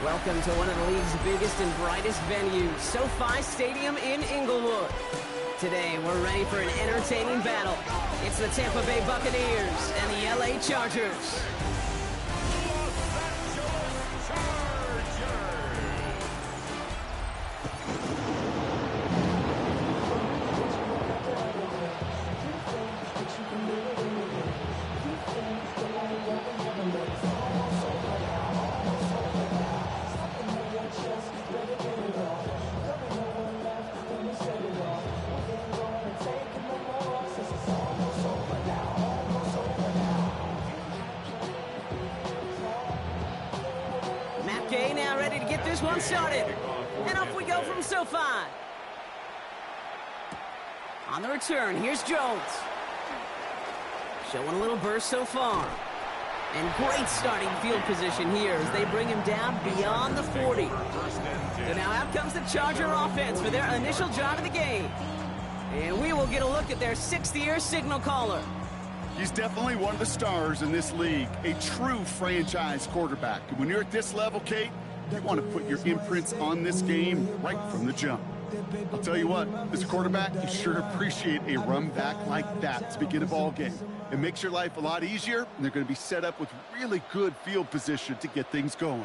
Welcome to one of the league's biggest and brightest venues, SoFi Stadium in Inglewood. Today, we're ready for an entertaining battle. It's the Tampa Bay Buccaneers and the LA Chargers. Now ready to get this one started. And off we go from SoFi. On the return, here's Jones. Showing a little burst so far. And great starting field position here as they bring him down beyond the 40. So now out comes the Charger offense for their initial drive of the game. And we will get a look at their 6th-year signal caller. He's definitely one of the stars in this league, a true franchise quarterback. And when you're at this level, Kate, you want to put your imprints on this game right from the jump. I'll tell you what, as a quarterback, you sure appreciate a run back like that to begin a ball game. It makes your life a lot easier, and they're going to be set up with really good field position to get things going.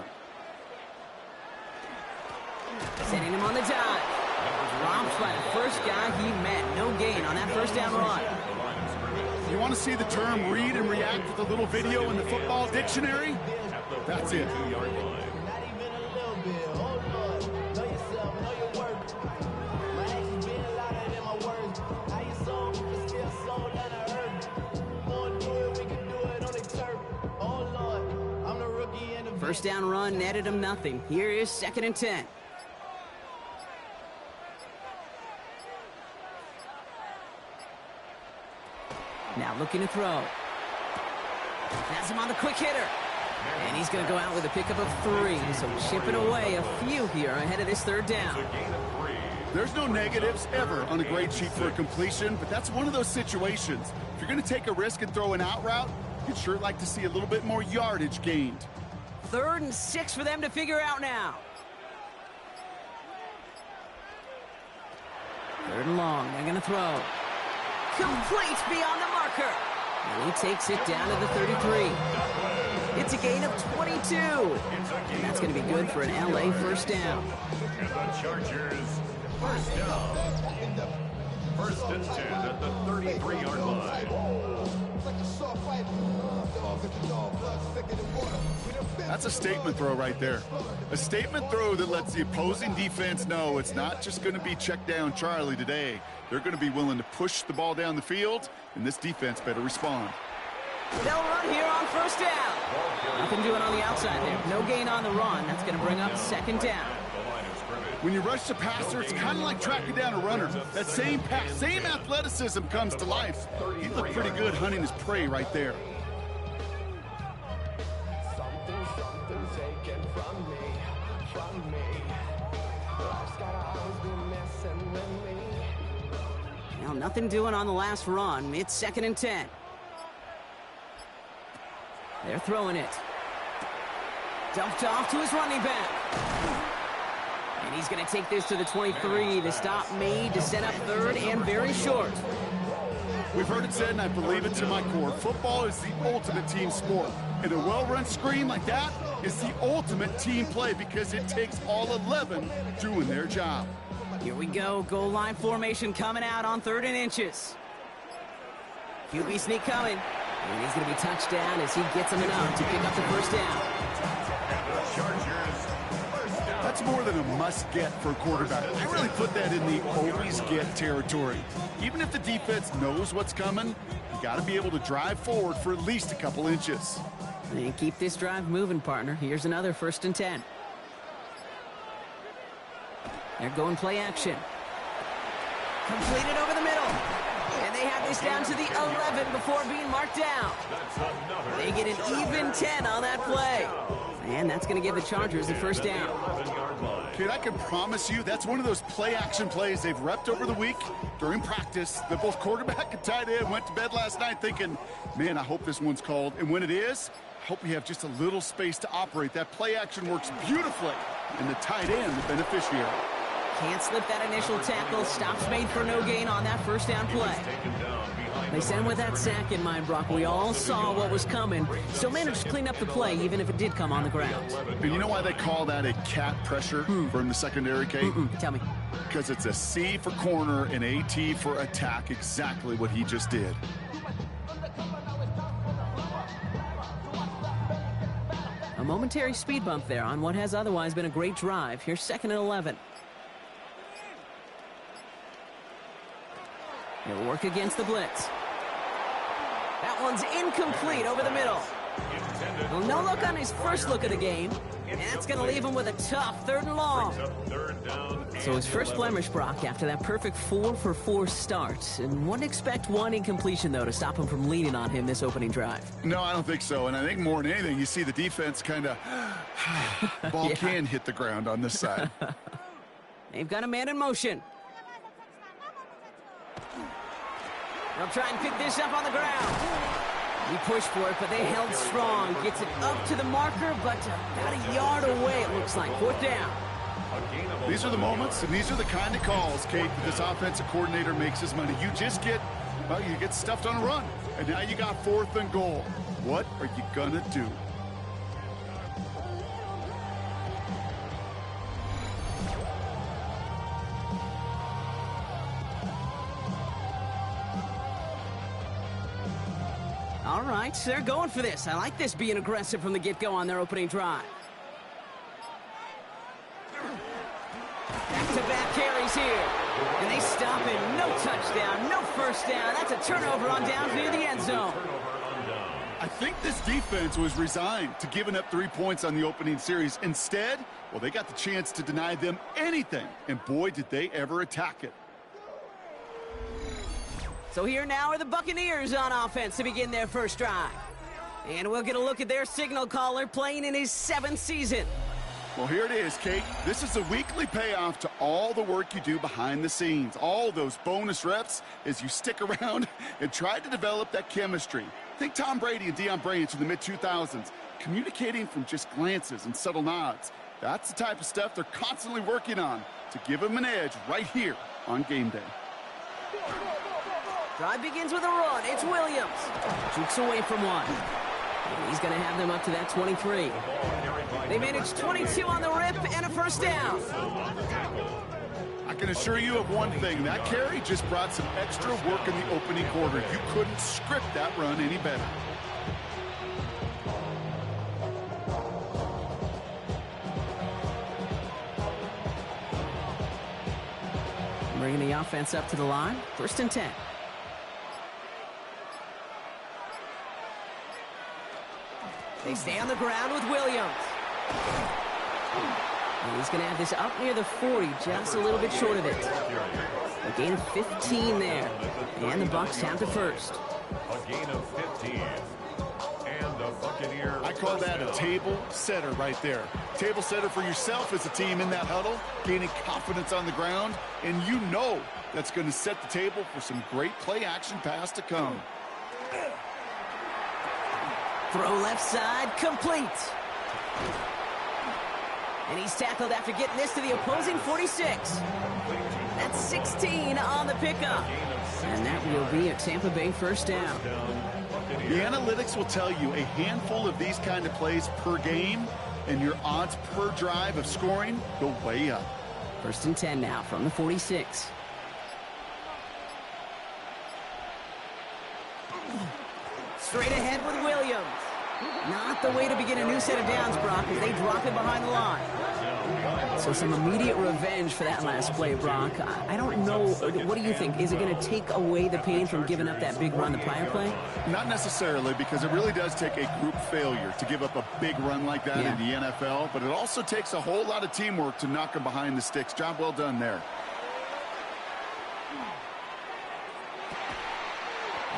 Sending him on the dive. Dropped by the first guy he met. No gain on that first down run. You want to see the term read and react with a little video in the football dictionary? That's it. First down run netted him nothing. Here is 2nd and 10. Now looking to throw. Has him on the quick hitter. And he's going to go out with a pickup of 3. So chipping away a few here ahead of this 3rd down. There's no negatives ever on a grade sheet for a completion, but that's one of those situations. If you're going to take a risk and throw an out route, you'd sure like to see a little bit more yardage gained. 3rd and 6 for them to figure out now. 3rd and long. They're going to throw. Complete beyond the marker. And he takes it down to the 33. It's a gain of 22. And that's going to be good for an LA first down. And the Chargers, first down. 1st and 10 at the 33-yard line. That's a statement throw right there. A statement throw that lets the opposing defense know it's not just going to be check down Charlie today. They're going to be willing to push the ball down the field, and this defense better respond. They'll run here on 1st down. Nothing doing on the outside there. No gain on the run. That's going to bring up 2nd down. When you rush the passer, it's kind of like tracking down a runner. That same pass, same athleticism comes to life. He looked pretty good hunting his prey right there. Now nothing doing on the last run. It's 2nd and 10. They're throwing it. Dumped off to his running back. And he's going to take this to the 23. The stop made to set up 3rd and very short. We've heard it said, and I believe it to my core, football is the ultimate team sport. And a well-run screen like that is the ultimate team play because it takes all 11 doing their job. Here we go. Goal line formation coming out on 3rd and inches. QB sneak coming. And he's going to be touched down as he gets him enough to pick up the first down. That's more than a must-get for a quarterback. I really put that in the always-get territory. Even if the defense knows what's coming, you got to be able to drive forward for at least a couple inches. And keep this drive moving, partner. Here's another 1st and 10. They're going play action. Completed over the middle. And they have this down to the 11 before being marked down. They get an even 10 on that play. And that's going to give the Chargers the first down. Kid, I can promise you that's one of those play-action plays they've repped over the week during practice that both quarterback and tight end went to bed last night thinking, man, I hope this one's called. And when it is, Hope you have just a little space to operate. That play action works beautifully. And the tight end, the beneficiary. Can't slip that initial tackle. Stops made for no gain on that first down play. They sent him with that sack in mind, Brock. We all saw what was coming. Still managed to clean up the play, even if it did come on the ground. And you know why they call that a cat pressure from the secondary, Kate? Tell me. Because it's a C for corner and a T for attack. Exactly what he just did. A momentary speed bump there on what has otherwise been a great drive. Here's 2nd and 11. He'll work against the blitz. That one's incomplete over the middle. Well, no look on his first look of the game. And that's going to leave him with a tough 3rd and long. So his first blemish, Brock, after that perfect 4-for-4 start. And wouldn't expect one incompletion, though, to stop him from leaning on him this opening drive. No, I don't think so. And I think more than anything, you see the defense kind of... ball can hit the ground on this side. They've got a man in motion. They'll try and pick this up on the ground. He pushed for it, but they held strong. Gets it up to the marker, but about a yard away, it looks like. 4th down. These are the moments, and these are the kind of calls, Kate, that this offensive coordinator makes his money. You just get, well, you get stuffed on a run, and now you got 4th and goal. What are you going to do? All right, they're going for this. I like this being aggressive from the get-go on their opening drive. Back-to-back carries here. And they stop it. No touchdown, no first down. That's a turnover on downs near the end zone. I think this defense was resigned to giving up 3 points on the opening series. Instead, well, they got the chance to deny them anything. And boy, did they ever attack it. So here now are the Buccaneers on offense to begin their first drive. And we'll get a look at their signal caller playing in his 7th season. Well, here it is, Kate. This is a weekly payoff to all the work you do behind the scenes. All those bonus reps as you stick around and try to develop that chemistry. Think Tom Brady and Deion Branch in the mid-2000s, communicating from just glances and subtle nods. That's the type of stuff they're constantly working on to give them an edge right here on game day. Drive begins with a run. It's Williams. Jukes away from one. And he's going to have them up to that 23. They managed 22 on the rip and a first down. I can assure you of one thing. That carry just brought some extra work in the opening quarter. You couldn't script that run any better. Bringing the offense up to the line. 1st and 10. They stay on the ground with Williams. And he's going to have this up near the 40, just a little bit short of it. A gain of 15 there. And the Bucs have the first. A gain of 15. And the Buccaneers. I call that a table setter right there. Table setter for yourself as a team in that huddle, gaining confidence on the ground, and you know that's going to set the table for some great play action pass to come. Throw left side, complete. And he's tackled after getting this to the opposing 46. That's 16 on the pickup. And that will be a Tampa Bay first down. The analytics will tell you a handful of these kind of plays per game, and your odds per drive of scoring go way up. 1st and 10 now from the 46. Straight ahead with Williams. Not the way to begin a new set of downs, Brock, as they drop it behind the line. So some immediate revenge for that last play, Brock. I don't know. What do you think? Is it going to take away the pain from giving up that big run the prior play? Not necessarily, because it really does take a group failure to give up a big run like that in the NFL, but it also takes a whole lot of teamwork to knock them behind the sticks. Job well done there.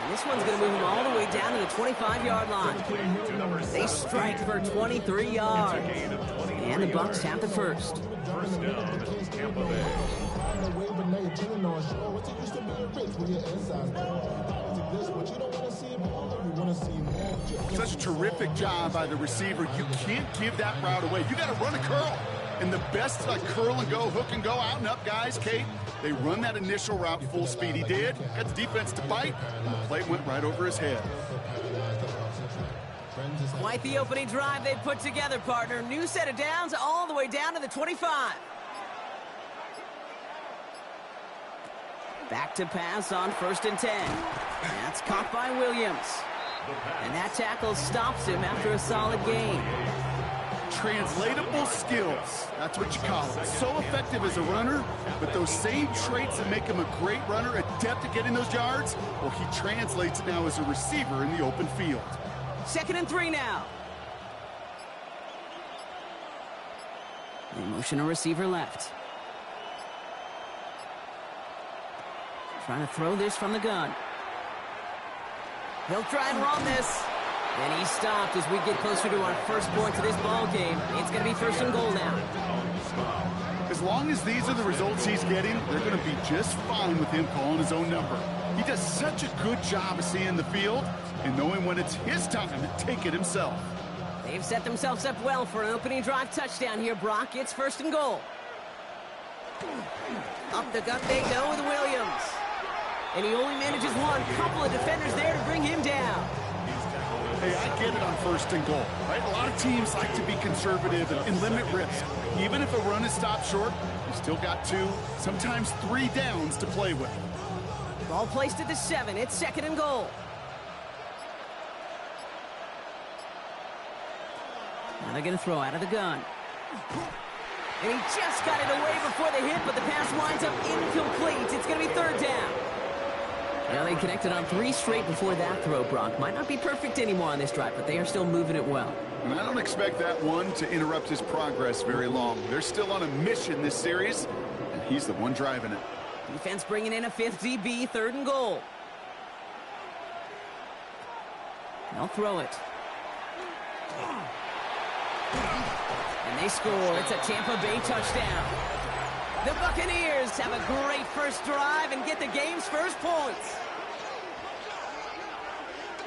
And this one's going to move them all the way down to the 25-yard line. They strike for 23 yards. And the Bucs have the first. First down, Tampa Bay. Such a terrific job by the receiver. You can't give that route away. You got to run a curl. And the best curl and go, hook and go, out and up guys, Kate, they run that initial route full speed. He did. Got the defense to bite, and the play went right over his head. Quite the opening drive they've put together, partner. New set of downs all the way down to the 25. Back to pass on 1st and 10. That's caught by Williams. And that tackle stops him after a solid gain. Translatable skills. That's what you call it. So effective as a runner, but those same traits that make him a great runner, adept at getting those yards, well, he translates it now as a receiver in the open field. 2nd and 3 now. They motion a receiver left. Trying to throw this from the gun. He'll try and run this. And he's stopped as we get closer to our first point to this ball game. It's going to be 1st and goal now. As long as these are the results he's getting, they're going to be just fine with him calling his own number. He does such a good job of seeing the field and knowing when it's his time to take it himself. They've set themselves up well for an opening drive touchdown here, Brock. It's 1st and goal. Up the gut they go with Williams. And he only manages one. Couple of defenders there to bring him down. Hey, I get it on 1st and goal, right? A lot of teams like to be conservative and limit risk. Even if a run is stopped short, you still got 2, sometimes 3 downs to play with. Ball placed at the 7. It's 2nd and goal. Now they're going to throw out of the gun. And he just got it away before the hit, but the pass winds up incomplete. It's going to be 3rd down. Well, they connected on 3 straight before that throw, Brock. Might not be perfect anymore on this drive, but they are still moving it well. And I don't expect that one to interrupt his progress very long. They're still on a mission this series, and he's the one driving it. Defense bringing in a 5th DB, 3rd and goal. They'll throw it. And they score. It's a Tampa Bay touchdown. The Buccaneers have a great first drive and get the game's first points.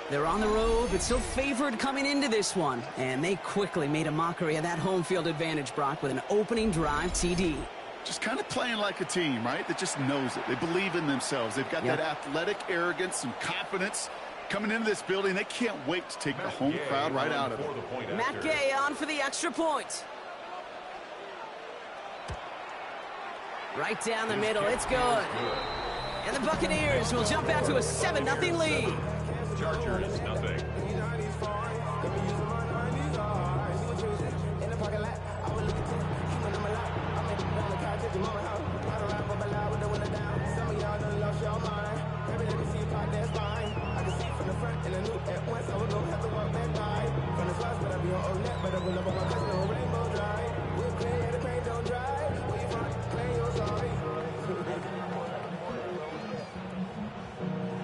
They're on the road, but still favored coming into this one. And they quickly made a mockery of that home field advantage, Brock, with an opening drive TD. Just kind of playing like a team, right? That just knows it. They believe in themselves. They've got that athletic arrogance and confidence. Coming into this building, they can't wait to take the home crowd right out of it. Matt Gay on for the extra point. Right down the middle, it's good. And the Buccaneers will jump out to a 7-0 lead. Chargers, nothing.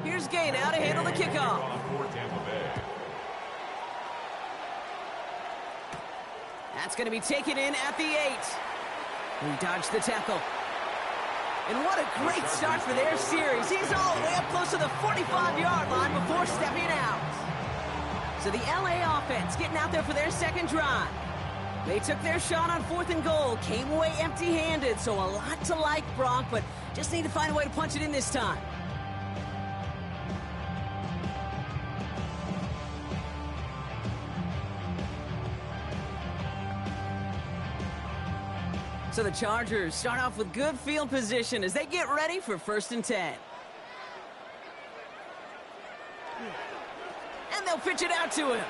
Here's Gay now to handle the kickoff. That's going to be taken in at the 8. He dodged the tackle. And what a great start for their series. He's all the way up close to the 45-yard line before stepping out. So the LA offense getting out there for their second drive. They took their shot on 4th and goal, came away empty-handed, so a lot to like, Brock, but just need to find a way to punch it in this time. So the Chargers start off with good field position as they get ready for 1st and 10. And they'll pitch it out to him.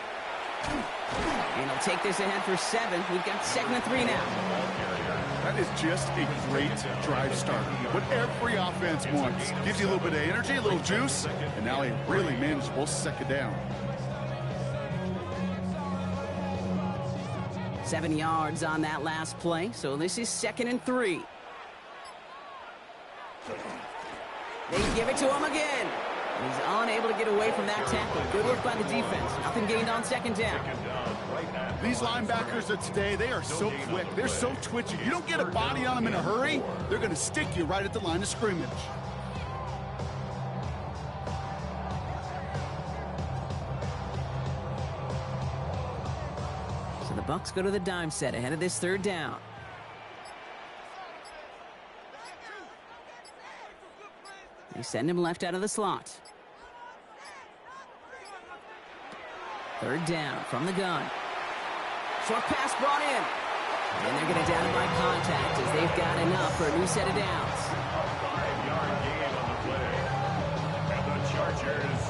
And he'll take this ahead for 7. We've got 2nd and 3 now. That is just a great drive start. What every offense wants. Gives you a little bit of energy, a little juice, and now a really manageable 2nd down. 7 yards on that last play, so this is 2nd and 3. They give it to him again. He's unable to get away from that tackle. Good work by the defense. Nothing gained on 2nd down. These linebackers of today, they are so quick. They're so twitchy. You don't get a body on them in a hurry, they're going to stick you right at the line of scrimmage. the Bucs go to the dime set ahead of this third down. They send him left out of the slot. Third down from the gun. Short pass brought in. And they're going to down him by contact as they've got enough for a new set of downs. A 5-yard gain on the play. And the Chargers,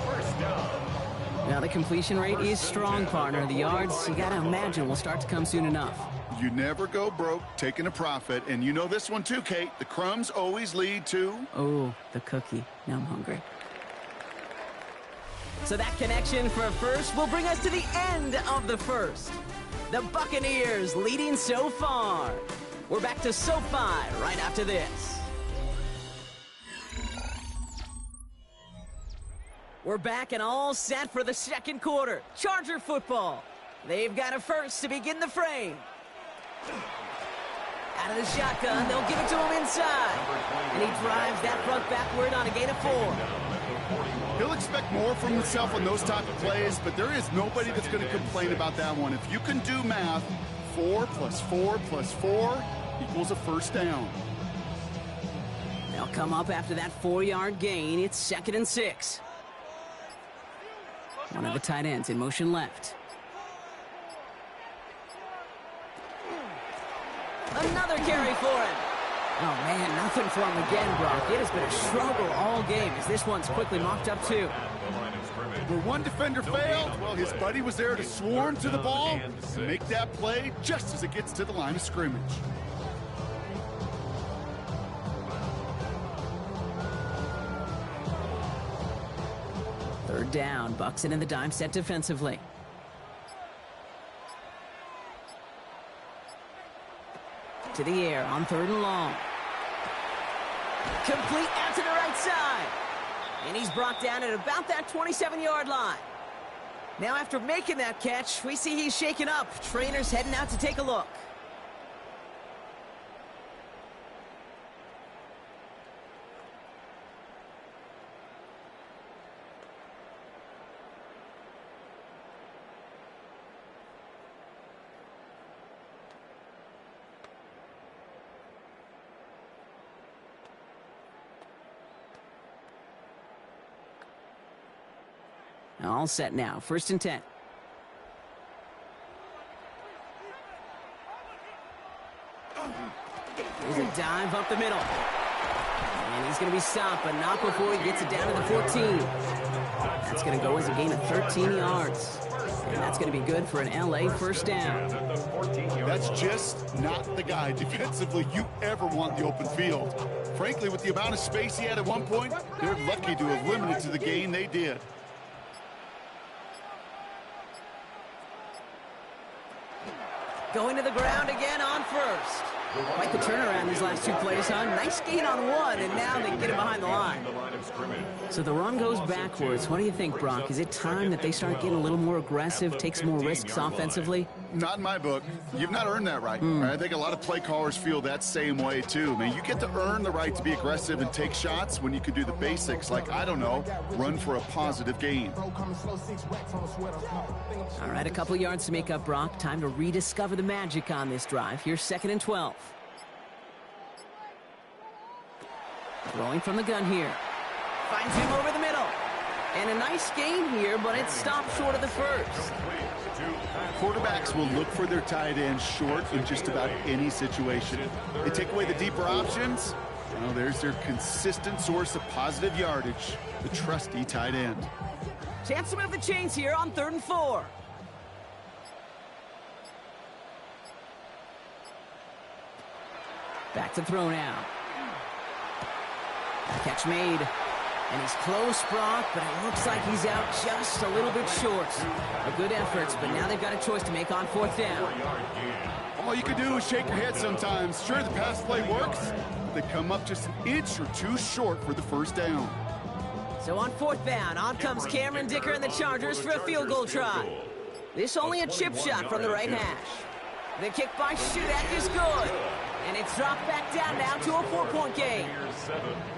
first down. Now the completion rate is strong, partner. The yards, you got to imagine, will start to come soon enough. You never go broke taking a profit, and you know this one too, Kate. The crumbs always lead to... Oh, the cookie. Now I'm hungry. So that connection for a first will bring us to the end of the first. The Buccaneers leading so far. We're back to SoFi right after this. We're back and all set for the second quarter. Charger football. They've got a first to begin the frame. Out of the shotgun, they'll give it to him inside. And he drives that front backward on a gain of 4. He'll expect more from himself on those type of plays, but there is nobody that's going to complain about that one. If you can do math, 4 + 4 + 4 equals a first down. They'll come up after that 4-yard gain. It's 2nd and 6. One of the tight ends in motion left. Another carry for him. Oh, man, nothing for him again, Brock. It has been a struggle all game as this one's quickly mocked up, too. Where one defender failed, well, his buddy was there to swarm to the ball and make that play just as it gets to the line of scrimmage. Third down, Bucs in the dime set defensively. To the air on 3rd and long. Complete out to the right side. And he's brought down at about that 27-yard line. Now after making that catch, we see he's shaken up. Trainer's heading out to take a look. All set now. 1st and 10. There's a dive up the middle. And he's going to be stopped, but not before he gets it down to the 14. That's going to go as a gain of 13 yards. And that's going to be good for an LA first down. That's just not the guy defensively you ever want in the open field. Frankly, with the amount of space he had at one point, they're lucky to have limited to the gain they did. Going to the ground again on 1st. Quite the turnaround these last 2 plays, huh? Nice gain on 1, and now they get him behind the line. So the run goes backwards. What do you think, Brock? Is it time that they start getting a little more aggressive, take some more risks offensively? Not in my book. You've not earned that right. I think a lot of play callers feel that same way, too. Man, you get to earn the right to be aggressive and take shots when you can do the basics, like, I don't know, run for a positive gain. All right, a couple yards to make up, Brock. Time to rediscover the magic on this drive. Here's 2nd and 12. Throwing from the gun here. Finds him over the middle. And a nice gain here, but it's stopped short of the first. Quarterbacks will look for their tight ends short in just about any situation. They take away the deeper options. Well, there's their consistent source of positive yardage, the trusty tight end. Chance to move the chains here on 3rd and 4. Back to throw now. Catch made. And he's close, Brock, but it looks like he's out just a little bit short. A good efforts, but now they've got a choice to make on 4th down. All you can do is shake your head sometimes. Sure, the pass play works, but they come up just an inch or 2 short for the first down. So on 4th down, on comes Cameron Dicker and the Chargers for a field goal try. This only a chip shot from the right hash. The kick by Shudak is good. And it's dropped back down now to a 4-point game.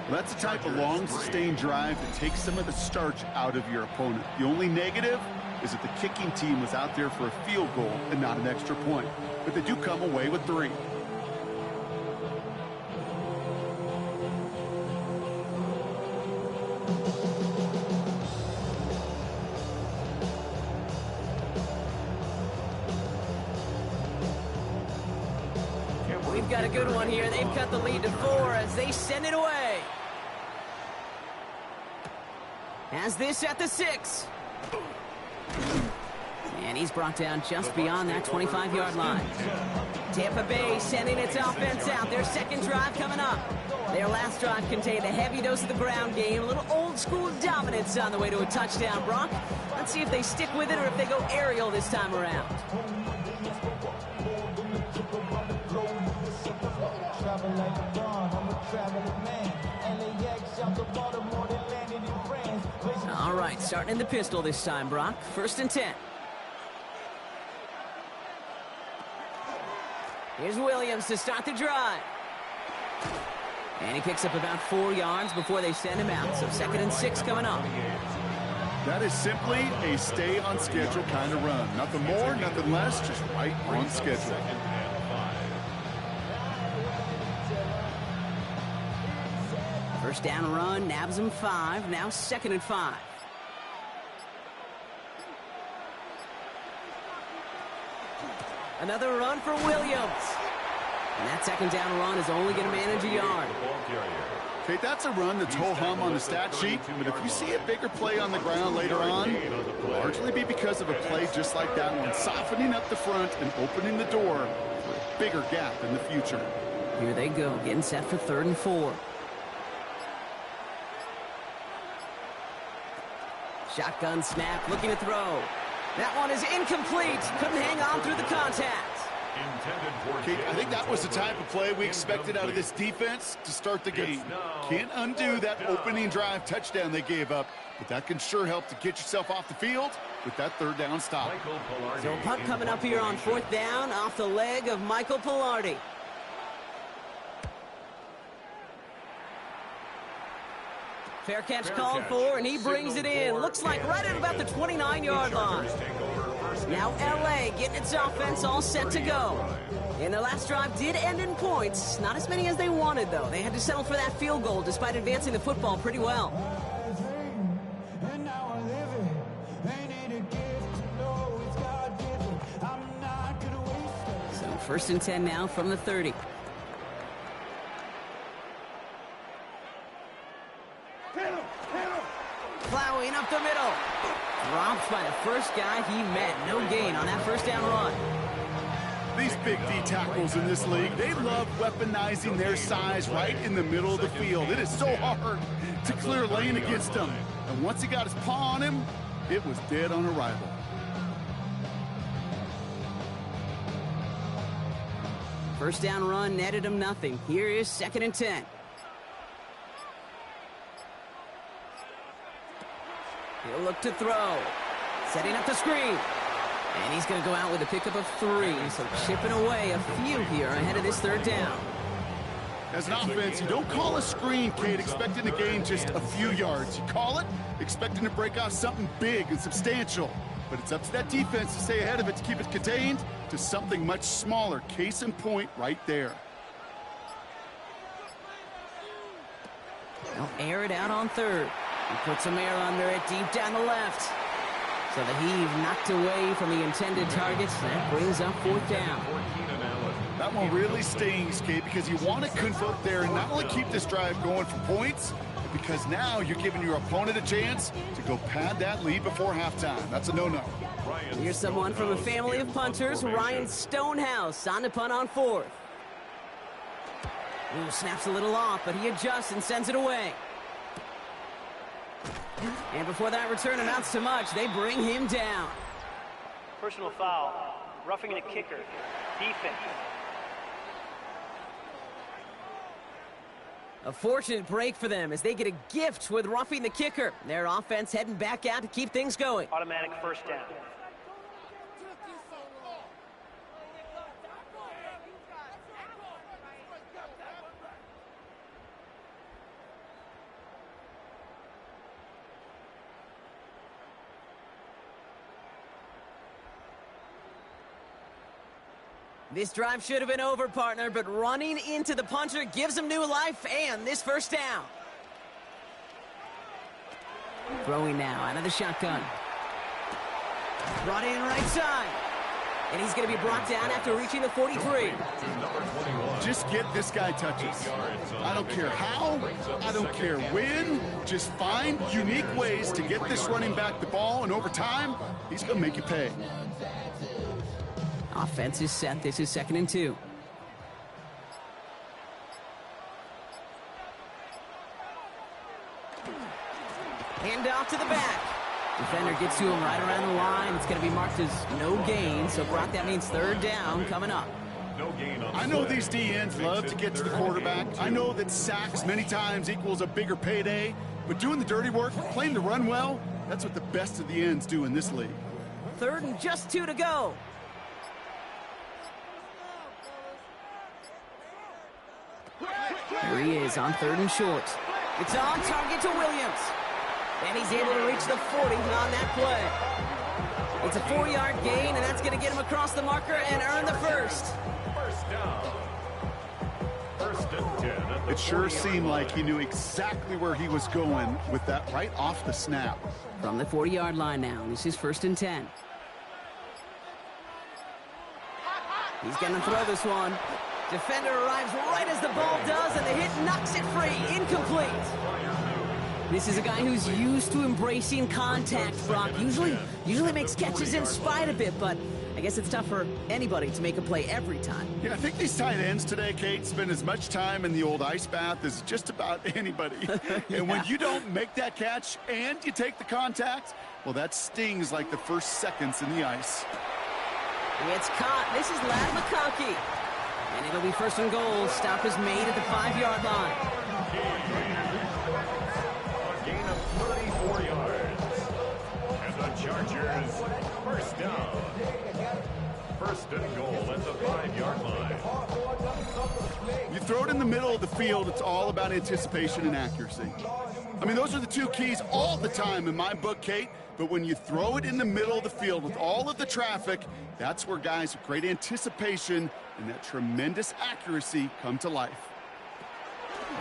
That's the type of long, sustained drive that takes some of the starch out of your opponent. The only negative, is that the kicking team was out there for a field goal and not an extra point. But they do come away with 3. We've got a good one here. They've cut the lead to 4 as they send it away. Has this at the 6. And he's brought down just beyond that 25-yard line. Tampa Bay sending its offense out. Their second drive coming up. Their last drive contained a heavy dose of the ground game. A little old-school dominance on the way to a touchdown, Brock. Let's see if they stick with it or if they go aerial this time around. All right, starting in the pistol this time, Brock. 1st and 10. Here's Williams to start the drive. And he picks up about 4 yards before they send him out. So 2nd and 6 coming up. That is simply a stay on schedule kind of run. Nothing more, nothing less, just right on schedule. First down run, nabs him 5. Now 2nd and 5. Another run for Williams. And that 2nd down run is only going to manage a yard. Okay, that's a run that's ho-hum on the stat sheet, but if you see a bigger play on the ground later on, it'll largely be because of a play just like that one, softening up the front and opening the door for a bigger gap in the future. Here they go, getting set for 3rd and 4. Shotgun snap, looking to throw. That one is incomplete. Couldn't hang on through the contact. Okay, I think that was the type of play we expected out of this defense to start the game. Can't undo that opening drive touchdown they gave up, but that can sure help to get yourself off the field with that 3rd down stop. So punt coming up here on 4th down off the leg of Michael Pilardi. Fair catch called for, and he brings it in. Looks like right at about the 29-yard line. Now L.A. getting its offense all set to go. And their last drive did end in points. Not as many as they wanted, though. They had to settle for that field goal despite advancing the football pretty well. So 1st and 10 now from the 30. Plowing up the middle. Dropped by the first guy he met. No gain on that 1st down run. These big D tackles in this league, they love weaponizing their size right in the middle of the field. It is so hard to clear lane against them. And once he got his paw on him, it was dead on arrival. First down run netted him nothing. Here is 2nd and 10. He'll look to throw. Setting up the screen. And he's going to go out with a pickup of 3. So chipping away a few here ahead of this 3rd down. As an offense, you don't call a screen, Kate, expecting to gain just a few yards. You call it expecting to break off something big and substantial. But it's up to that defense to stay ahead of it, to keep it contained to something much smaller. Case in point right there. They'll air it out on 3rd. He puts some air under it deep down the left. So the heave knocked away from the intended targets. That brings up 4th down. That one really stings, Kate, because you want to convert there and not only keep this drive going for points, but because now you're giving your opponent a chance to go pad that lead before halftime. That's a no-no. Here's someone from a family of punters, Ryan Stonehouse, on the punt on 4th. Ooh, snaps a little off, but he adjusts and sends it away. And before that return amounts to much, they bring him down. Personal foul, roughing the kicker, defense. A fortunate break for them as they get a gift with roughing the kicker. Their offense heading back out to keep things going. Automatic 1st down. This drive should have been over, partner, but running into the punter gives him new life and this first down. Throwing now out of the shotgun. Brought in right side. And he's going to be brought down after reaching the 43. Just get this guy touches. I don't care how, I don't care when. Just find unique ways to get this running back the ball, and over time, he's going to make you pay. Offense is set. This is 2nd and 2. Hand off to the back. Defender gets to him right around the line. It's going to be marked as no gain. So, Brock, that means 3rd down coming up. I know these DNs love to get to the quarterback. I know that sacks many times equals a bigger payday. But doing the dirty work, playing the run well, that's what the best of the ends do in this league. 3rd and just 2 to go. Here he is on 3rd and short. It's on target to Williams. And he's able to reach the 40 on that play. It's a 4-yard gain, and that's going to get him across the marker and earn the first. First down. 1st and 10. It sure seemed like he knew exactly where he was going with that right off the snap. From the 40-yard line now, this is 1st and 10. He's going to throw this one. Defender arrives right as the ball does, and the hit knocks it free. Incomplete. This is a guy who's used to embracing contact, Brock. Usually makes catches in spite of it, but I guess it's tough for anybody to make a play every time. Yeah, I think these tight ends today, Kate, spend as much time in the old ice bath as just about anybody. Yeah. And when you don't make that catch and you take the contact, well, that stings like the first seconds in the ice. It's caught. This is Ladd McConkey. And it'll be 1st and goal. Stop is made at the 5-yard line. A gain of 34 yards. And the Chargers, 1st down. 1st and goal at the 5-yard line. You throw it in the middle of the field, it's all about anticipation and accuracy. I mean, those are the 2 keys all the time in my book, Kate. But when you throw it in the middle of the field with all of the traffic, that's where guys with great anticipation and that tremendous accuracy come to life.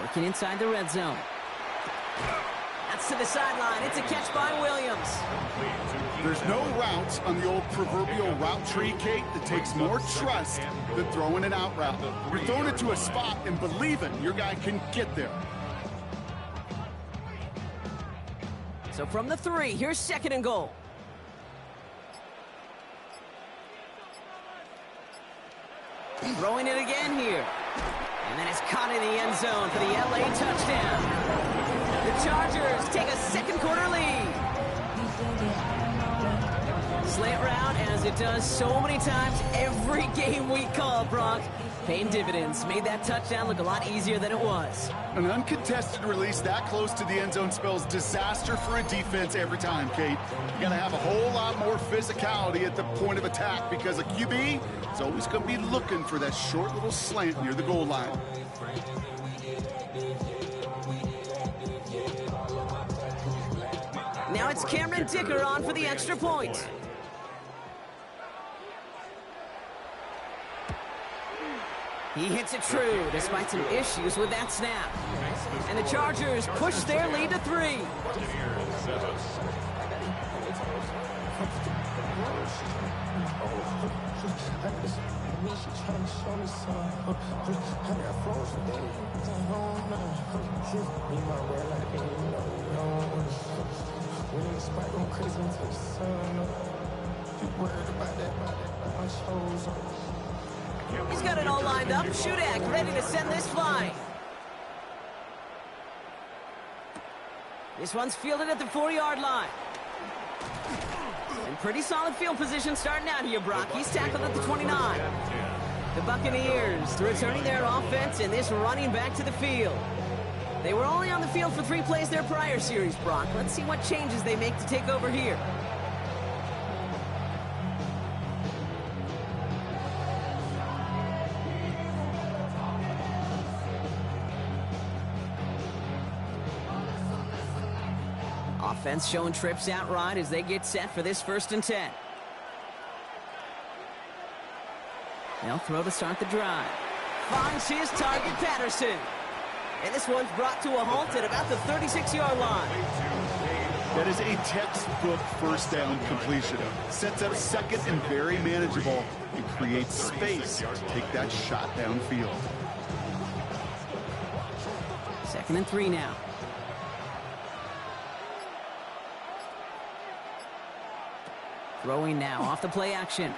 Working inside the red zone. That's to the sideline. It's a catch by Williams. There's no route on the old proverbial route tree, Kate, that takes more trust than throwing an out route. You're throwing it to a spot and believing your guy can get there. So from the 3, here's 2nd and goal. Throwing it again here. And then it's caught in the end zone for the LA touchdown. The Chargers take a 2nd quarter lead. Slant route, as it does so many times every game we call, Brock. Paying dividends. Made that touchdown look a lot easier than it was. An uncontested release that close to the end zone spells disaster for a defense every time, Kate. You got to have a whole lot more physicality at the point of attack because a QB is always going to be looking for that short little slant near the goal line. Now it's Cameron Dicker on for the extra point. He hits it true despite some issues with that snap. And the Chargers push their lead to 3. He's got it all lined up. Shudak ready to send this flying. This one's fielded at the 4-yard line. And pretty solid field position starting out here, Brock. He's tackled at the 29. The Buccaneers returning their offense and this running back to the field. They were only on the field for 3 plays their prior series, Brock. Let's see what changes they make to take over here. Offense showing trips out right as they get set for this 1st and 10. They'll throw to start the drive. Finds his target, Patterson. And this one's brought to a halt at about the 36-yard line. That is a textbook first down completion. Sets up second and very manageable and creates space to take that shot downfield. 2nd and 3 now. Throwing now off the play action.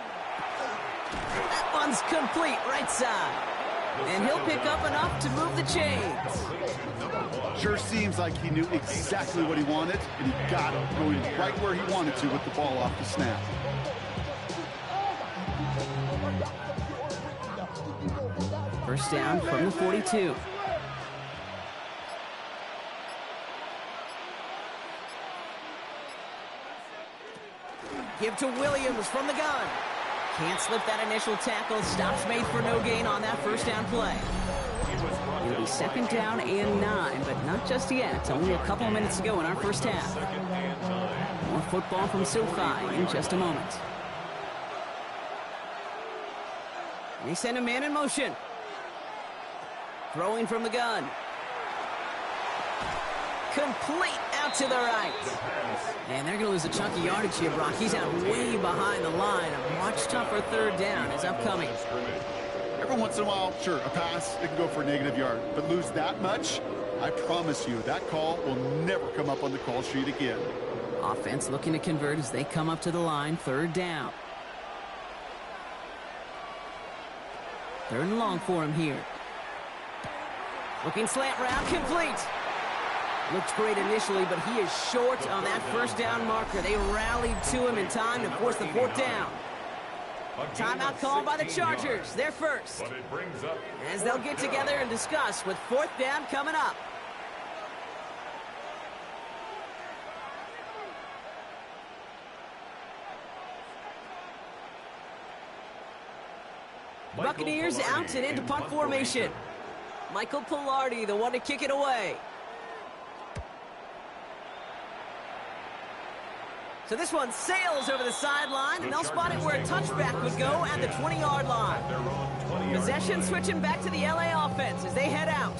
That one's complete right side. And he'll pick up enough to move the chains. Sure seems like he knew exactly what he wanted, and he got it going right where he wanted to with the ball off the snap. First down from the 42. Give to Williams from the gun. Can't slip that initial tackle. Stops made for no gain on that first down play. It'll be 2nd down and 9, but not just yet. It's only a couple of minutes to go in our first half. More football from SoFi in just a moment. They send a man in motion. Throwing from the gun. Complete out to the right. And they're going to lose a chunk of yardage here, Brock. He's out way behind the line. A much tougher 3rd down is upcoming. Every once in a while, sure, a pass, it can go for a negative yard. But lose that much, I promise you, that call will never come up on the call sheet again. Offense looking to convert as they come up to the line. 3rd down. 3rd and long for him here. Looking slant route, complete. Looks great initially, but he is short on that first down marker. They rallied to him in time to force the 4th down. Timeout called by the Chargers. They're first. As they'll get together and discuss with 4th down coming up. Buccaneers out and into punt formation. Michael Pilardi, the one to kick it away. So this one sails over the sideline, and they'll spot it where a touchback would go at the 20-yard line. Possession switching back to the LA offense as they head out.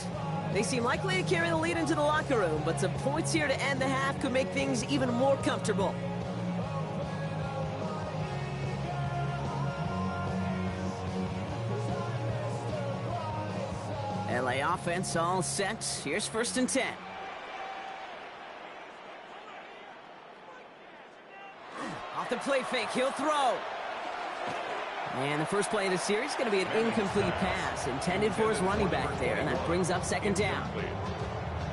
They seem likely to carry the lead into the locker room, but some points here to end the half could make things even more comfortable. LA offense all set. Here's 1st and 10. Off the play fake, he'll throw. And the first play of the series is going to be an incomplete pass intended for his running back there, and that brings up 2nd down.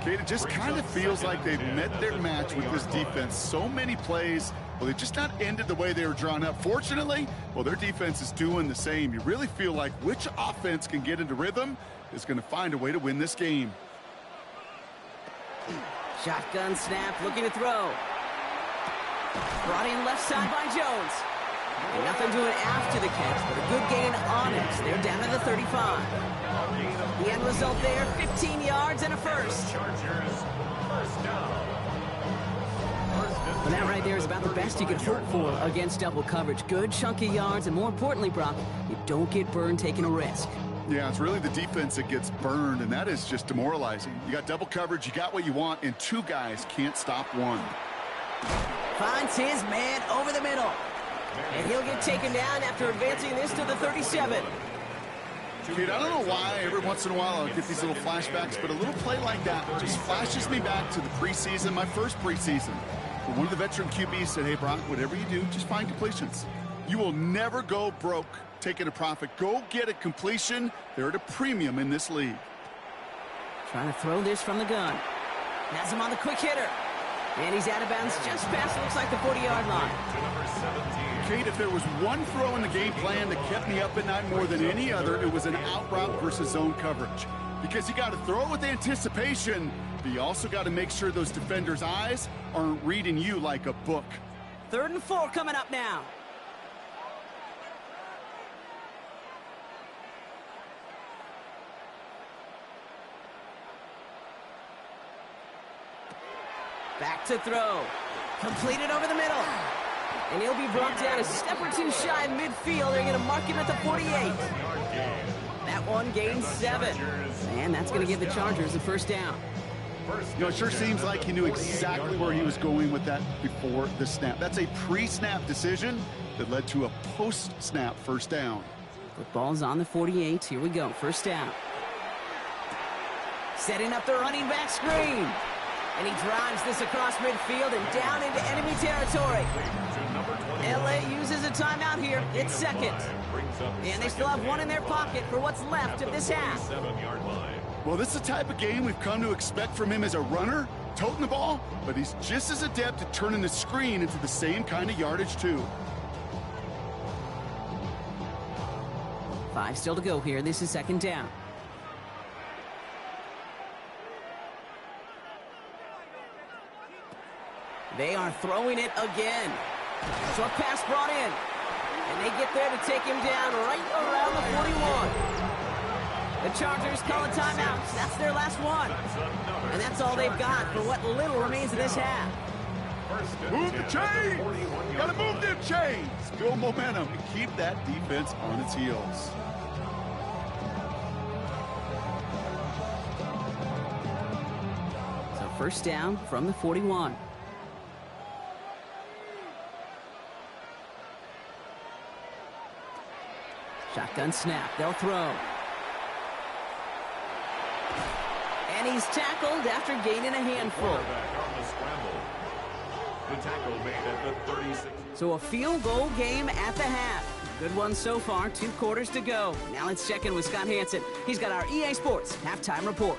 Kate, it just kind of feels like they've met their match with this defense. So many plays, well, they just not ended the way they were drawn up. Fortunately, well, their defense is doing the same. You really feel like which offense can get into rhythm is going to find a way to win this game. Shotgun snap, looking to throw. Brought in left side by Jones. And nothing doing after the catch, but a good gain on it. They're down to the 35. The end result there, 15 yards and a first. Well, that right there is about the best you could hope for against double coverage. Good chunk of yards, and more importantly, Brock, you don't get burned taking a risk. Yeah, it's really the defense that gets burned, and that is just demoralizing. You got double coverage, you got what you want, and 2 guys can't stop one. Finds his man over the middle. And he'll get taken down after advancing this to the 37. Kate, I don't know why every once in a while I'll get these little flashbacks, but a little play like that just flashes me back to the preseason, my first preseason. Where one of the veteran QBs said, hey, Brock, whatever you do, just find completions. You will never go broke taking a profit. Go get a completion. They're at a premium in this league. Trying to throw this from the gun. Has him on the quick hitter. And he's out of bounds just past, looks like the 40-yard line. Kate, if there was one throw in the game plan that kept me up at night more than any other, it was an out route versus zone coverage. Because you got to throw it with anticipation, but you also got to make sure those defenders' eyes aren't reading you like a book. 3rd and 4 coming up now. Back to throw. Completed over the middle. And he'll be brought down a step or two shy of midfield. They're going to mark him at the 48. That one gains 7. And that's going to give the Chargers the first down. You know, it sure seems like he knew exactly where he was going with that before the snap. That's a pre-snap decision that led to a post-snap first down. Football's on the 48. Here we go. First down. Setting up the running back screen. And he drives this across midfield and down into enemy territory. LA uses a timeout here. It's second. And they still have one in their pocket for what's left of this half. Well, this is the type of game we've come to expect from him as a runner, toting the ball, but he's just as adept at turning the screen into the same kind of yardage, too. 5 still to go here. This is second down. They are throwing it again. Short pass brought in. And they get there to take him down right around the 41. The Chargers call a timeout. That's their last one. And that's all they've got for what little remains of this half. Move the chains! Gotta move them chains! Build momentum and keep that defense on its heels. So first down from the 41. Shotgun snap. They'll throw. And he's tackled after gaining a handful. So a field goal game at the half. Good one so far. 2 quarters to go. Now let's check in with Scott Hansen. He's got our EA Sports halftime report.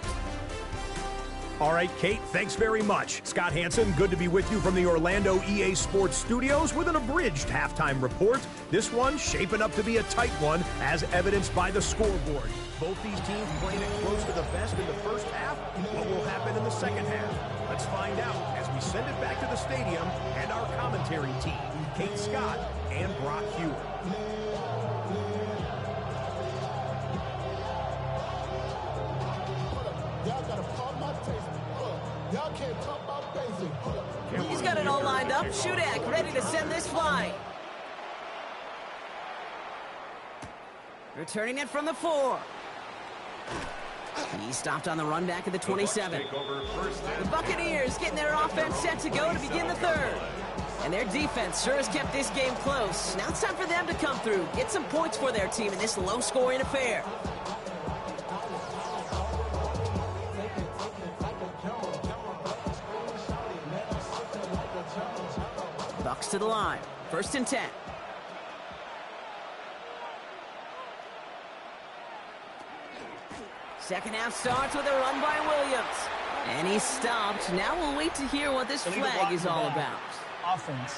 All right, Kate, thanks very much. Scott Hansen, good to be with you from the Orlando EA Sports Studios with an abridged halftime report. This one shaping up to be a tight one, as evidenced by the scoreboard. Both these teams playing it close to the best in the first half. What will happen in the second half? Let's find out as we send it back to the stadium and our commentary team, Kate Scott and Brock Hewitt. He's got it all lined up. Shudak ready to send this flying. Returning it from the 4. He stopped on the run back at the 27. The Buccaneers getting their offense set to go to begin the third. And their defense sure has kept this game close. Now it's time for them to come through, get some points for their team in this low-scoring affair. Bucks to the line. First and 10. Second half starts with a run by Williams. And he's stopped. Now we'll wait to hear what this flag is all about. Offense.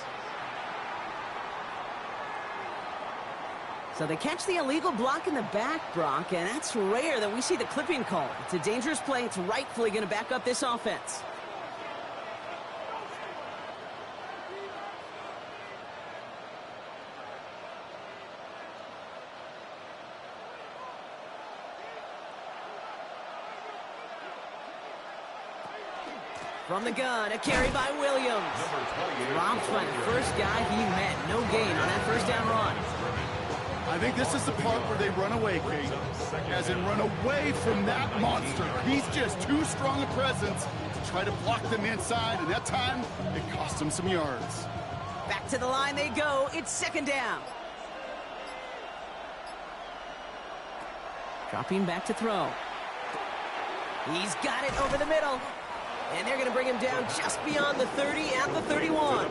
So they catch the illegal block in the back, Brock, and that's rare that we see the clipping call. It's a dangerous play. It's rightfully going to back up this offense. From the gun, a carry by Williams. Dropped by the first guy he met. No gain on that first down run. I think this is the part where they run away, Kate. As in run away from that monster. He's just too strong a presence to try to block them inside, and that time, it cost them some yards. Back to the line they go. It's second down. Dropping back to throw. He's got it over the middle. And they're going to bring him down just beyond the 30 at the 31.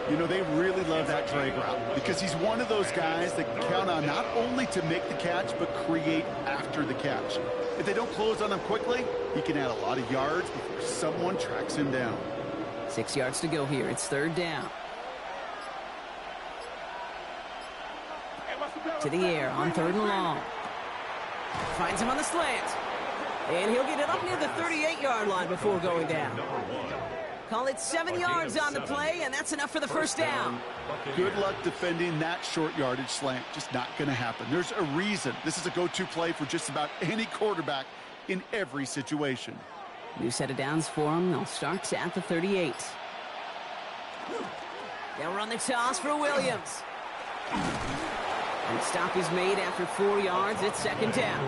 You know, they really love that drag route because he's one of those guys that can count on not only to make the catch, but create after the catch. If they don't close on him quickly, he can add a lot of yards before someone tracks him down. 6 yards to go here. It's third down. To the air on third and long. Finds him on the slant. And he'll get it up near the 38-yard line before going down. Call it 7 yards on the play, and that's enough for the first down. Good luck defending that short yardage slant. Just not going to happen. There's a reason. This is a go-to play for just about any quarterback in every situation. New set of downs for him. They'll start at the 38. They'll run the toss for Williams. And the stop is made after 4 yards. It's second down.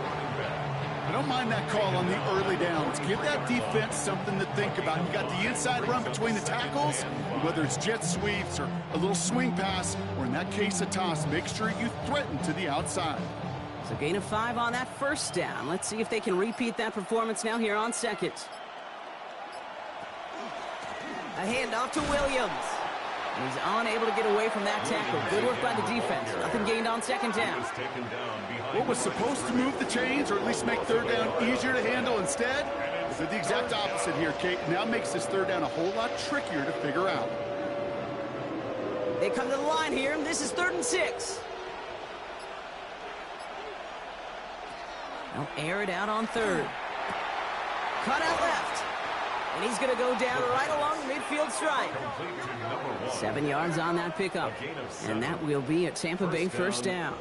I don't mind that call on the early downs. Give that defense something to think about. You got the inside run between the tackles, whether it's jet sweeps or a little swing pass, or in that case, a toss. Make sure you threaten to the outside. So gain of 5 on that first down. Let's see if they can repeat that performance now here on second. A handoff to Williams. He's unable to get away from that tackle. Good work by the defense. Nothing gained on second down. What was supposed to move the chains, or at least make third down easier to handle instead, did the exact opposite here, Kate. Now makes this third down a whole lot trickier to figure out. They come to the line here, and this is 3rd and 6. They'll air it out on 3rd. Cut out left. And he's going to go down right along the midfield stripe. 7 yards on that pickup. And that will be a Tampa Bay first down.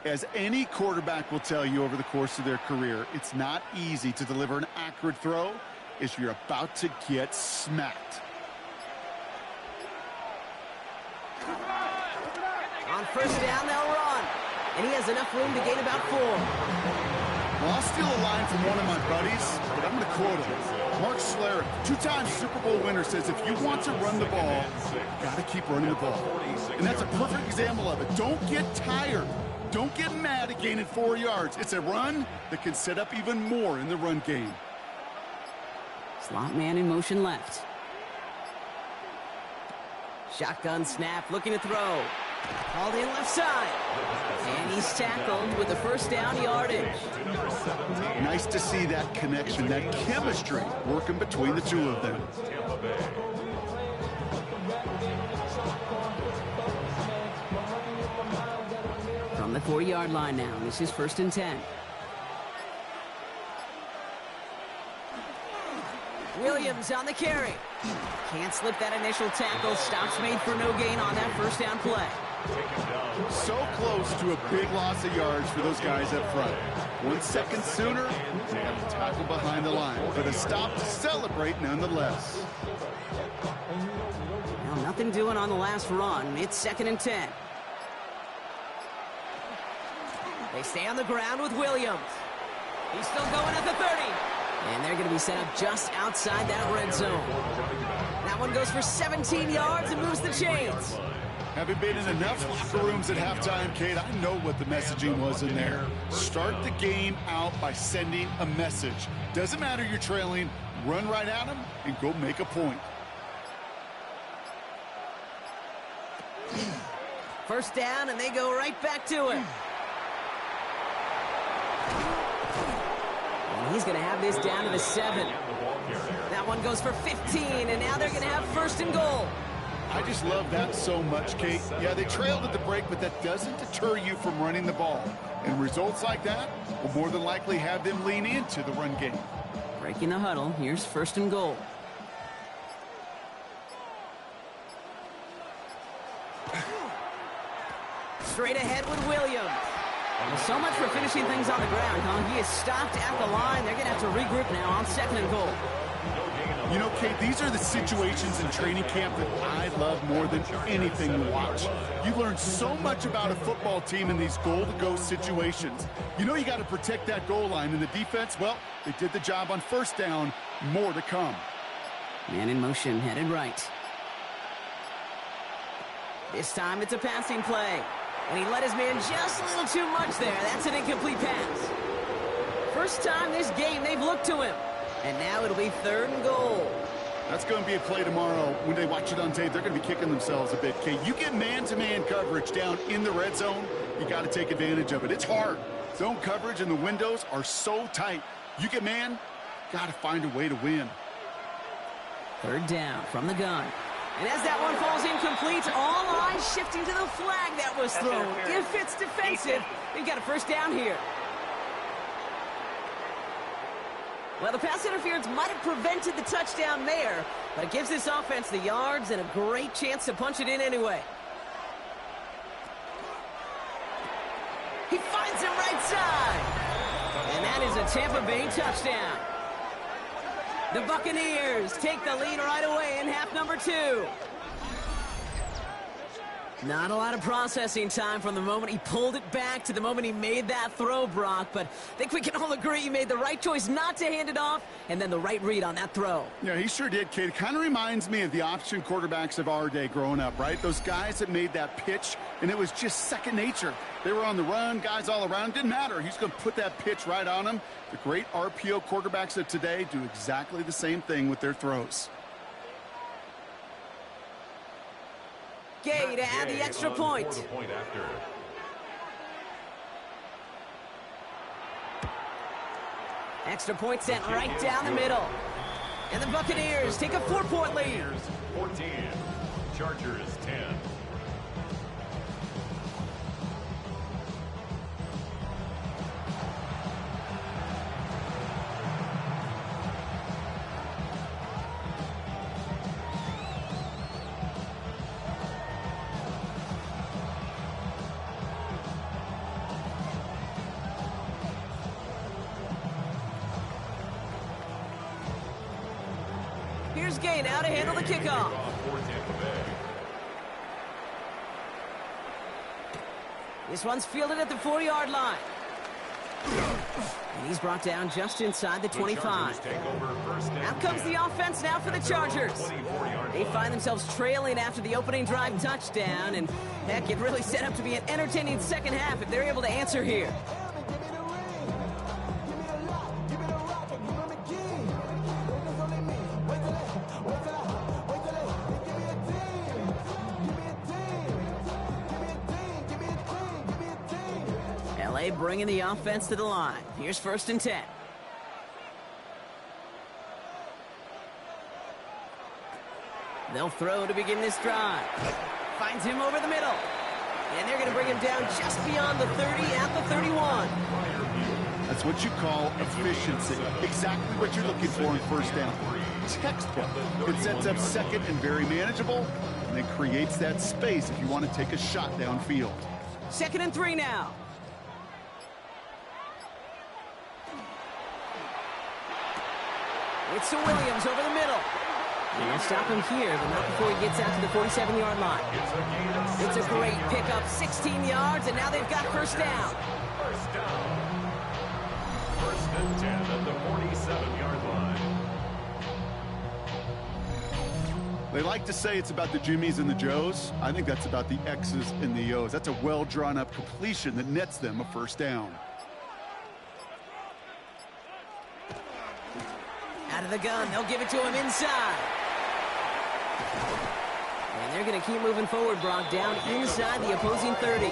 As any quarterback will tell you over the course of their career, it's not easy to deliver an accurate throw if you're about to get smacked. On first down, they'll run. And he has enough room to gain about 4. Well, I'll steal a line from one of my buddies, but I'm going to quote him. Mark Schlereth, 2-time Super Bowl winner, says if you want to run the ball, you got to keep running the ball. And that's a perfect example of it. Don't get tired. Don't get mad at gaining 4 yards. It's a run that can set up even more in the run game. Slot man in motion left. Shotgun snap, looking to throw. Called in left side. And he's tackled with the first down yardage. Nice to see that connection, that chemistry working between the two of them. From the 4-yard line now, this is 1st and 10. Williams on the carry. Can't slip that initial tackle. Stops made for no gain on that first down play. So close to a big loss of yards for those guys up front. 1 second sooner, they have a tackle behind the line, but a stop to celebrate nonetheless. Well, nothing doing on the last run. It's 2nd and 10. They stay on the ground with Williams. He's still going at the 30. And they're going to be set up just outside that red zone. That one goes for 17 yards and moves the chains. Having been in enough locker rooms at halftime, Kate, I know what the messaging was in there. Start the game out by sending a message. Doesn't matter you're trailing, run right at them and go make a point. First down, and they go right back to it. And he's going to have this down to the 7. That one goes for 15, and now they're going to have 1st and goal. I just love that so much, Kate. Yeah, they trailed at the break, but that doesn't deter you from running the ball. And results like that will more than likely have them lean into the run game. Breaking the huddle, here's 1st and goal. Straight ahead with Williams. Well, so much for finishing things on the ground, huh? He is stopped at the line. They're going to have to regroup now on 2nd and goal. You know, Kate, these are the situations in training camp that I love more than anything to watch. You learn so much about a football team in these goal-to-go situations. You know you got to protect that goal line, and the defense, well, they did the job on first down. More to come. Man in motion, headed right. This time it's a passing play. And he let his man just a little too much there. That's an incomplete pass. First time this game they've looked to him. And now it'll be 3rd and goal. That's going to be a play tomorrow. When they watch it on tape, they're going to be kicking themselves a bit. Kate, you get man-to-man coverage down in the red zone, you got to take advantage of it. It's hard. Zone coverage and the windows are so tight. You get man, got to find a way to win. 3rd down from the gun. And as that one falls incomplete, all eyes shifting to the flag that was thrown. If it's defensive, they've got a first down here. Well, the pass interference might have prevented the touchdown there, but it gives this offense the yards and a great chance to punch it in anyway. He finds him right side. And that is a Tampa Bay touchdown. The Buccaneers take the lead right away in half number 2. Not a lot of processing time from the moment he pulled it back to the moment he made that throw, Brock. But I think we can all agree he made the right choice not to hand it off, and then the right read on that throw. Yeah, he sure did, kid. It kind of reminds me of the option quarterbacks of our day growing up, right? Those guys that made that pitch, and it was just second nature. They were on the run, guys all around. Didn't matter. He's going to put that pitch right on them. The great RPO quarterbacks of today do exactly the same thing with their throws. Gay to add the extra point. Extra point sent right down the middle. And the Buccaneers take a 4-point lead. 14, Chargers 10. Here's Gay now to handle the kickoff. This one's fielded at the 4-yard line. And he's brought down just inside the 25. Out comes the offense now for the Chargers. They find themselves trailing after the opening drive touchdown. And heck, it really set up to be an entertaining second half if they're able to answer here. LA bringing the offense to the line. Here's 1st and 10. They'll throw to begin this drive. Finds him over the middle. And they're going to bring him down just beyond the 30 at the 31. That's what you call efficiency. Exactly what you're looking for in 1st down. Textbook. It sets up second and very manageable, and it creates that space if you want to take a shot downfield. 2nd and 3 now. It's to Williams over the middle. They'll stop him here, but not before he gets out to the 47-yard line. It's a great pickup, 16 yards, and now they've got 1st down. 1st down. 1st and 10 at the 47-yard line. They like to say it's about the Jimmies and the Joes. I think that's about the X's and the O's. That's a well-drawn-up completion that nets them a 1st down. Out of the gun, they'll give it to him inside. And they're going to keep moving forward, Brock, down inside the opposing 30.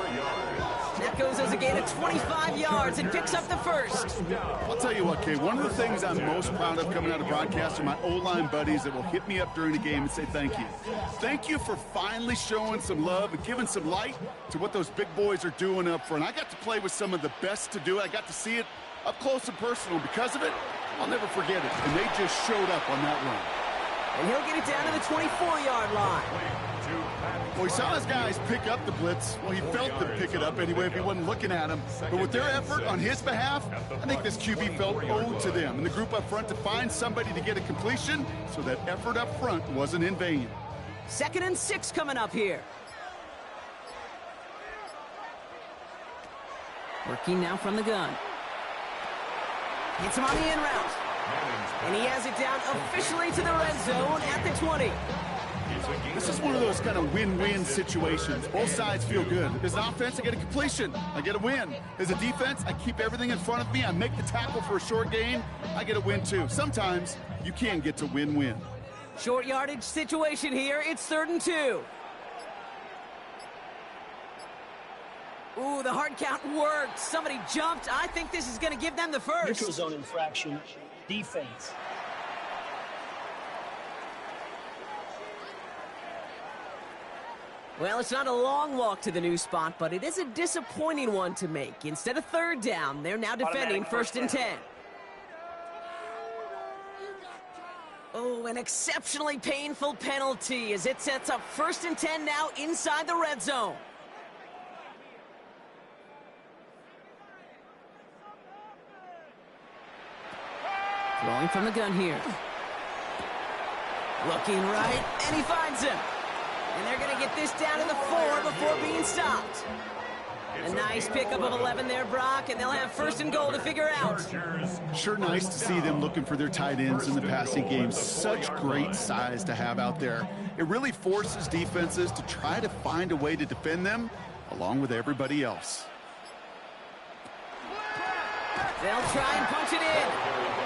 That goes as a gain of 25 yards and picks up the 1st. I'll tell you what, Kay, one of the things I'm most proud of coming out of broadcast are my O-line buddies that will hit me up during the game and say thank you. Thank you for finally showing some love and giving some light to what those big boys are doing up front. I got to play with some of the best to do it. I got to see it up close and personal. Because of it, I'll never forget it. And they just showed up on that run. And he'll get it down to the 24-yard line. Well, he saw his guys pick up the blitz. Well, he felt them pick it up anyway if he wasn't looking at him. But with their effort on his behalf, I think this QB felt owed to them. And the group up front to find somebody to get a completion, so that effort up front wasn't in vain. 2nd and 6 coming up here. Working now from the gun. Gets him on the in route. And he has it down officially to the red zone at the 20. This is one of those kind of win-win situations. Both sides feel good. As an offense, I get a completion. I get a win. As a defense, I keep everything in front of me. I make the tackle for a short gain. I get a win, too. Sometimes you can get to win-win. Short yardage situation here. It's 3rd and 2. Ooh, the hard count worked. Somebody jumped. I think this is going to give them the 1st. Neutral zone infraction. Defense. Well, it's not a long walk to the new spot, but it is a disappointing one to make. Instead of 3rd down, they're now defending 1st and 10. Oh, an exceptionally painful penalty as it sets up 1st and 10 now inside the red zone. Throwing from the gun here. Looking right, and he finds him. And they're going to get this down to the 4 before being stopped. A nice pickup of 11 there, Brock, and they'll have first and goal to figure out. Sure nice to see them looking for their tight ends in the passing game. Such great size to have out there. It really forces defenses to try to find a way to defend them along with everybody else. They'll try and punch it in.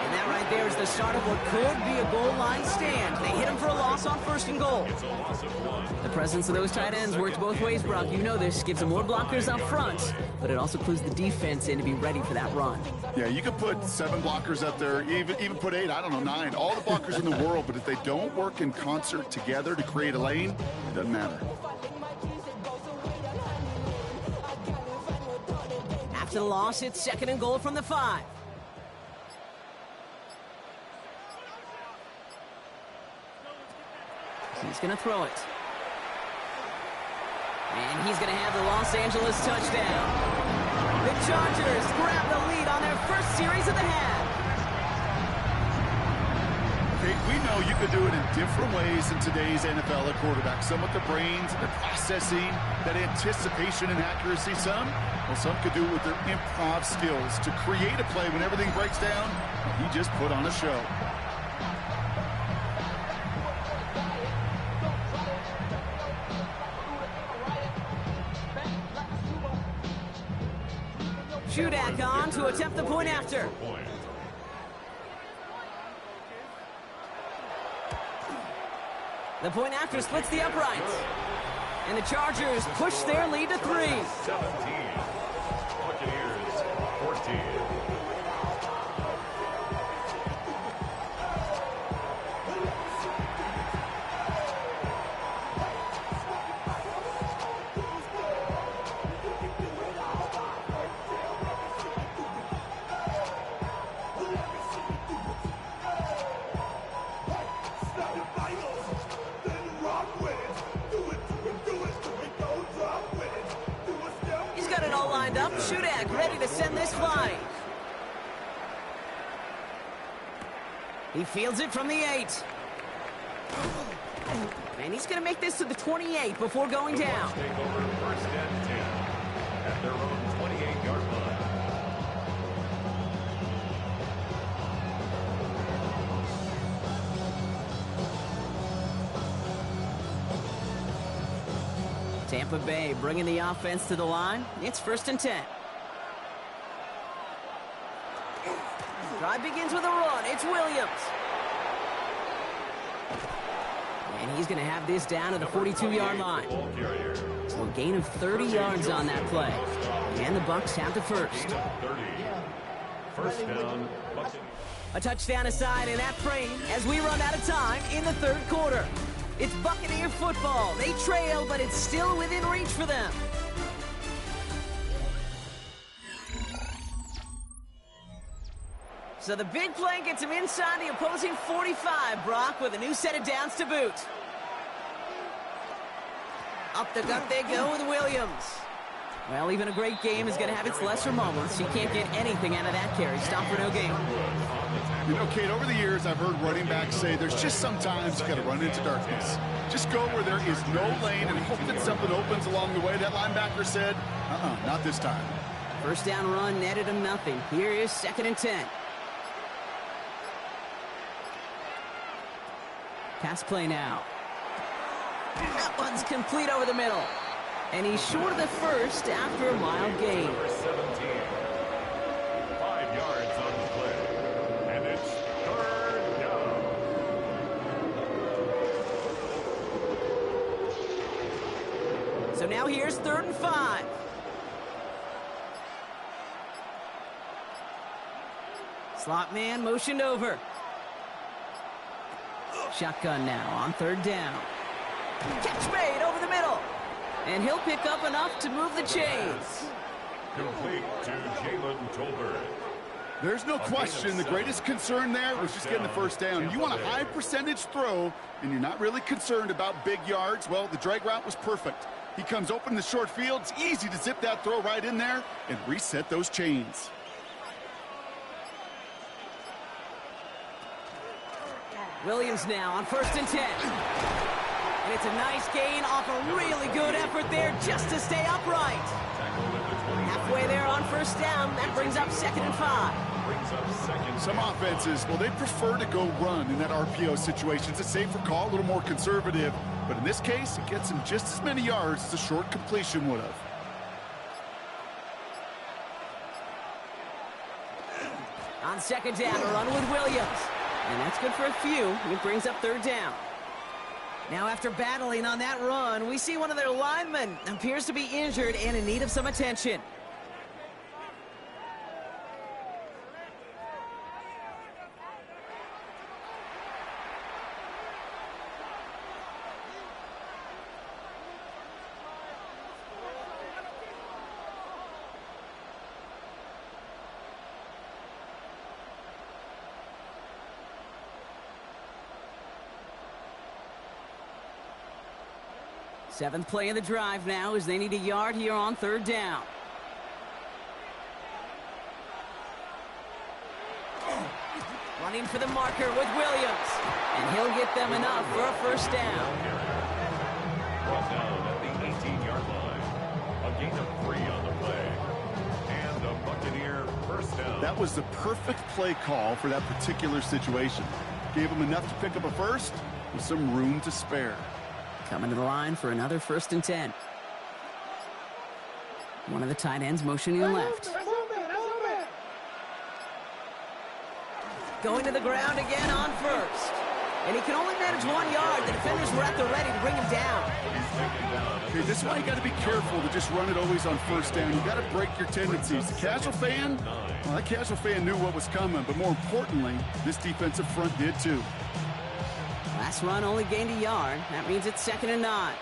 And that right there is the start of what could be a goal line stand. They hit him for a loss on first and goal. The presence of those tight ends works both ways, Brock. You know this. Gives them more blockers up front, but it also clues the defense in to be ready for that run. Yeah, you could put 7 blockers up there, even put 8, I don't know, 9. All the blockers in the world, but if they don't work in concert together to create a lane, it doesn't matter. After the loss, it's second and goal from the 5. He's going to throw it. And he's going to have the Los Angeles touchdown. The Chargers grab the lead on their first series of the half. Okay, we know you could do it in different ways in today's NFL at quarterback. Some with the brains and the processing, that anticipation and accuracy. Some could do it with their improv skills to create a play when everything breaks down. He just put on a show. Shudak on to attempt the point after. The point after splits the uprights. And the Chargers push their lead to 3. 17. Buccaneers 14. Shudak ready to send this flying. He fields it from the 8. And he's going to make this to the 28 before going down. Take over first and 10 at their own 28-yard line. Tampa Bay bringing the offense to the line. It's first and 10. Drive begins with a run. It's Williams. And he's going to have this down to the 42-yard line. So a gain of 30 yards on that play. And the Bucs have the first. First down. A touchdown aside in that frame as we run out of time in the third quarter. It's Buccaneer football. They trail, but it's still within reach for them. So the big play gets him inside the opposing 45, Brock, with a new set of downs to boot. Up the gut they go with Williams. Well, even a great game is going to have its lesser moments. You can't get anything out of that carry. Stop for no gain. You know, Kate, over the years, I've heard running backs say there's just sometimes you got to run into darkness. Just go where there is no lane and hope that something opens along the way. That linebacker said, not this time. First down run netted him nothing. Here is second and 10. Pass play now. That one's complete over the middle. And he's short of the first after a mild gain. Number 17. 5 yards on the play. And it's third down. So now here's 3rd and 5. Slot man motioned over. Shotgun now on 3rd down. Catch made over the middle. And he'll pick up enough to move the chains. Complete to Jalen Tolbert. There's no question the greatest concern there was just getting the first down. You want a high percentage throw, and you're not really concerned about big yards. Well, the drag route was perfect. He comes open in the short field. It's easy to zip that throw right in there and reset those chains. Williams now on 1st and 10. And it's a nice gain off a really good effort there just to stay upright. Halfway there on 1st down. That brings up 2nd and 5. Some offenses, well, they prefer to go run in that RPO situation. It's a safer call, a little more conservative. But in this case, it gets him just as many yards as a short completion would have. On 2nd down, a run with Williams. And that's good for a few. It brings up 3rd down. Now after battling on that run, we see one of their linemen appears to be injured and in need of some attention. Seventh play of the drive now as they need a yard here on 3rd down. Running for the marker with Williams. And he'll get them enough for a 1st down. Brought down at the 18-yard line. A gain of 3 on the play. And a Buccaneer 1st down. That was the perfect play call for that particular situation. Gave him enough to pick up a first with some room to spare. Coming to the line for another 1st and 10. One of the tight ends motioning left. Going to the ground again on 1st. And he can only manage 1 yard. The defenders were at the ready to bring him down. Okay, this is why you got to be careful to just run it always on 1st down. You got to break your tendencies. The casual fan, well, that casual fan knew what was coming. But more importantly, this defensive front did too. Last run only gained a yard. That means it's 2nd and 9.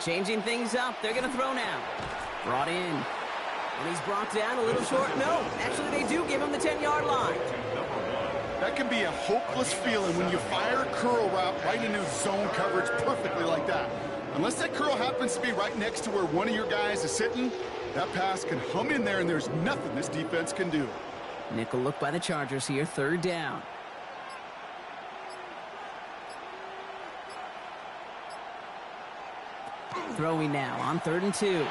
Changing things up. They're going to throw now. Brought in. And he's brought down a little short. No, actually they do give him the 10-yard line. That can be a hopeless feeling when you fire a curl route right into zone coverage perfectly like that. Unless that curl happens to be right next to where one of your guys is sitting, that pass can hum in there and there's nothing this defense can do. Nickel look by the Chargers here, 3rd down. Throwing now on 3rd and 2.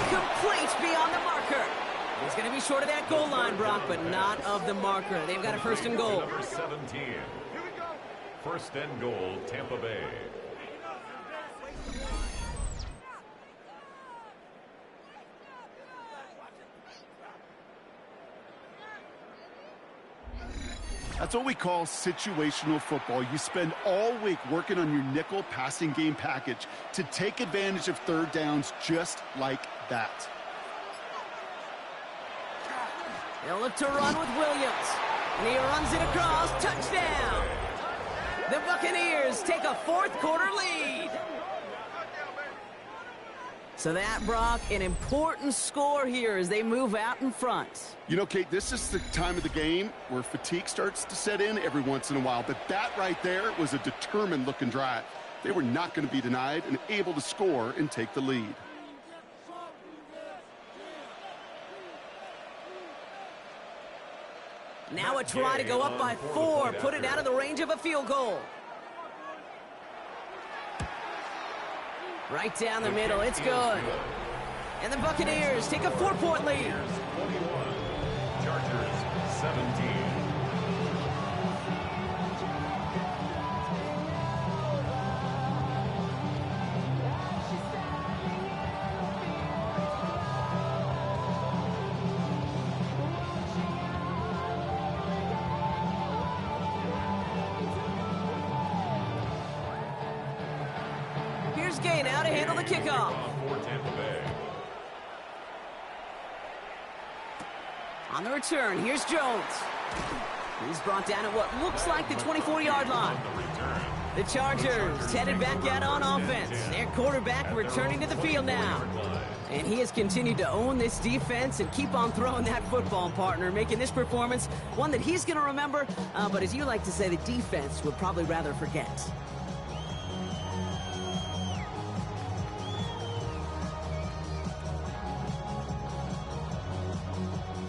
Complete beyond the marker. He's going to be short of that goal line, Brock, but not of the marker. They've got a 1st and goal. Number 17. 1st and goal, Tampa Bay. That's what we call situational football. You spend all week working on your nickel passing game package to take advantage of 3rd downs just like that. They'll look to run with Williams. And he runs it across. Touchdown! The Buccaneers take a 4th quarter lead. So that, Brock, an important score here as they move out in front. You know, Kate, this is the time of the game where fatigue starts to set in every once in a while. But that right there was a determined-looking drive. They were not going to be denied and able to score and take the lead. Now a try to go up by 4, put it out of the range of a field goal. Right down the middle, it's good. And the Buccaneers take a 4-point lead. 41, Chargers 17. Gay now to handle the kickoff. On the return, here's Jones. He's brought down at what looks like the 24-yard line. The Chargers headed back out on offense. Their quarterback returning to the field now. And he has continued to own this defense and keep on throwing that football, partner, making this performance one that he's going to remember, but as you like to say, the defense would probably rather forget.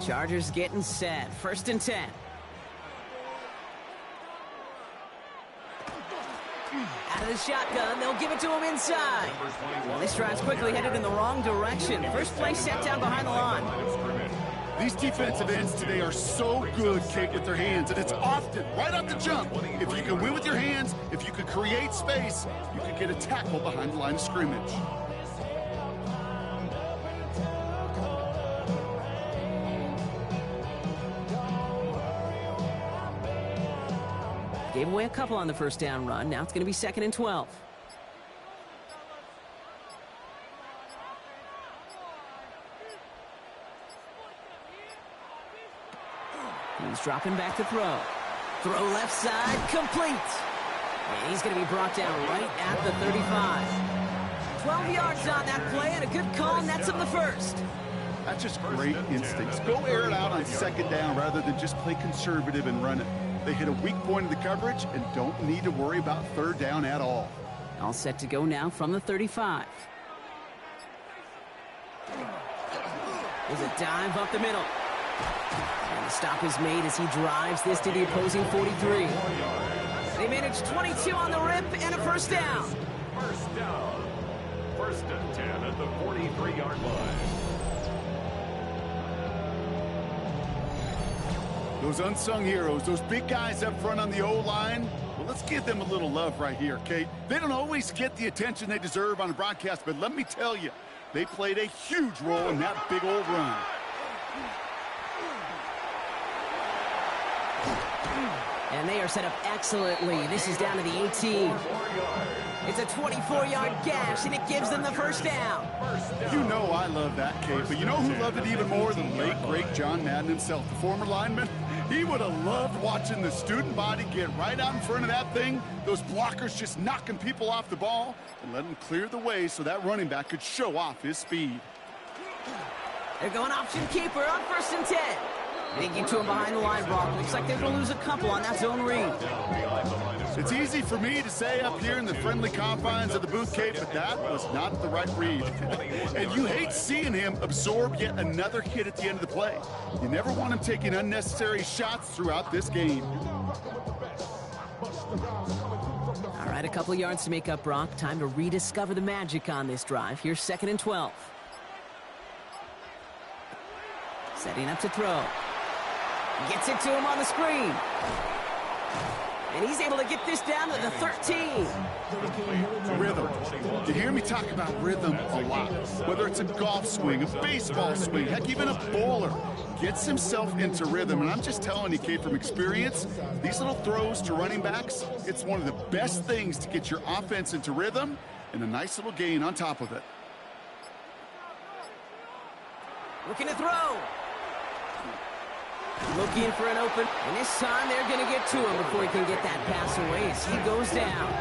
Chargers getting set. 1st and 10. Out of the shotgun, they'll give it to him inside. Well, this drive's quickly headed in the wrong direction. First play set down behind the line. These defensive ends today are so good, Kate, with their hands, and it's often right off the jump. If you can win with your hands, if you can create space, you can get a tackle behind the line of scrimmage. Gave away a couple on the first down run. Now it's going to be 2nd and 12. He's dropping back to throw. Throw left side, complete. And he's going to be brought down right at the 35. 12 yards on that play and a good call, and that's him the first. That's just great instincts. Go air it out on 2nd down rather than just play conservative and run it. They hit a weak point of the coverage and don't need to worry about 3rd down at all. All set to go now from the 35. There's a dive up the middle. And the stop is made as he drives this to the opposing 43. They manage 22 on the rip and a 1st down. 1st down. 1st and 10 at the 43-yard line. Those unsung heroes, those big guys up front on the O-line, well, let's give them a little love right here, Kate. They don't always get the attention they deserve on the broadcast, but let me tell you, they played a huge role in that big old run. And they are set up excellently. This is down to the 18. It's a 24-yard gash, and it gives them the 1st down. You know I love that, Kate, but you know who loved it even more than late, great John Madden himself, the former lineman? He would have loved watching the student body get right out in front of that thing, those blockers just knocking people off the ball, and let them clear the way so that running back could show off his speed. They're going option keeper on 1st and 10. They get to him behind the line, Brock. Looks like they're going to lose a couple on that zone read. It's easy for me to say up here in the friendly confines of the booth, Kate, but that was not the right read. And you hate seeing him absorb yet another hit at the end of the play. You never want him taking unnecessary shots throughout this game. All right, a couple of yards to make up, Brock. Time to rediscover the magic on this drive. Here's 2nd and 12. Setting up to throw. Gets it to him on the screen. And he's able to get this down to the 13. Rhythm. You hear me talk about rhythm a lot. Whether it's a golf swing, a baseball swing, heck, even a bowler gets himself into rhythm. And I'm just telling you, Kate, from experience, these little throws to running backs, it's one of the best things to get your offense into rhythm and a nice little gain on top of it. Looking to throw. Looking for an open, and this time they're going to get to him before he can get that pass away as he goes down.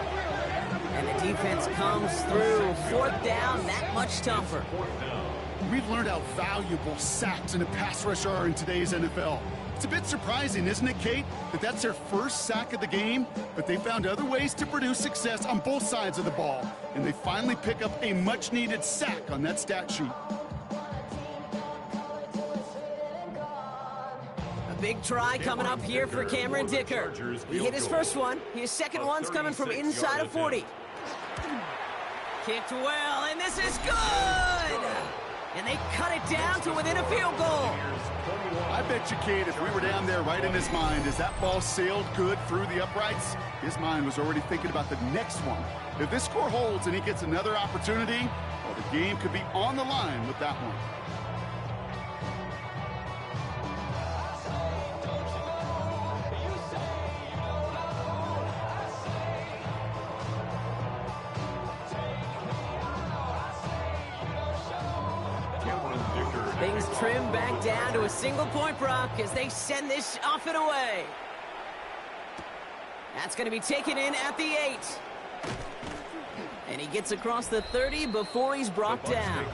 And the defense comes through. 4th down, that much tougher. We've learned how valuable sacks in a pass rush are in today's NFL. It's a bit surprising, isn't it, Kate, that that's their first sack of the game, but they found other ways to produce success on both sides of the ball, and they finally pick up a much-needed sack on that stat sheet. Big try coming up here for Cameron Dicker. He hit his first one. His second one's coming from inside of 40. Kicked well, and this is good! And they cut it down to within a field goal. I bet you, Kate, if we were down there right in his mind as that ball sailed good through the uprights, his mind was already thinking about the next one. If this score holds and he gets another opportunity, well, the game could be on the line with that one. Things trim back down to a single point, Brock, as they send this off and away. That's going to be taken in at the 8. And he gets across the 30 before he's brought down.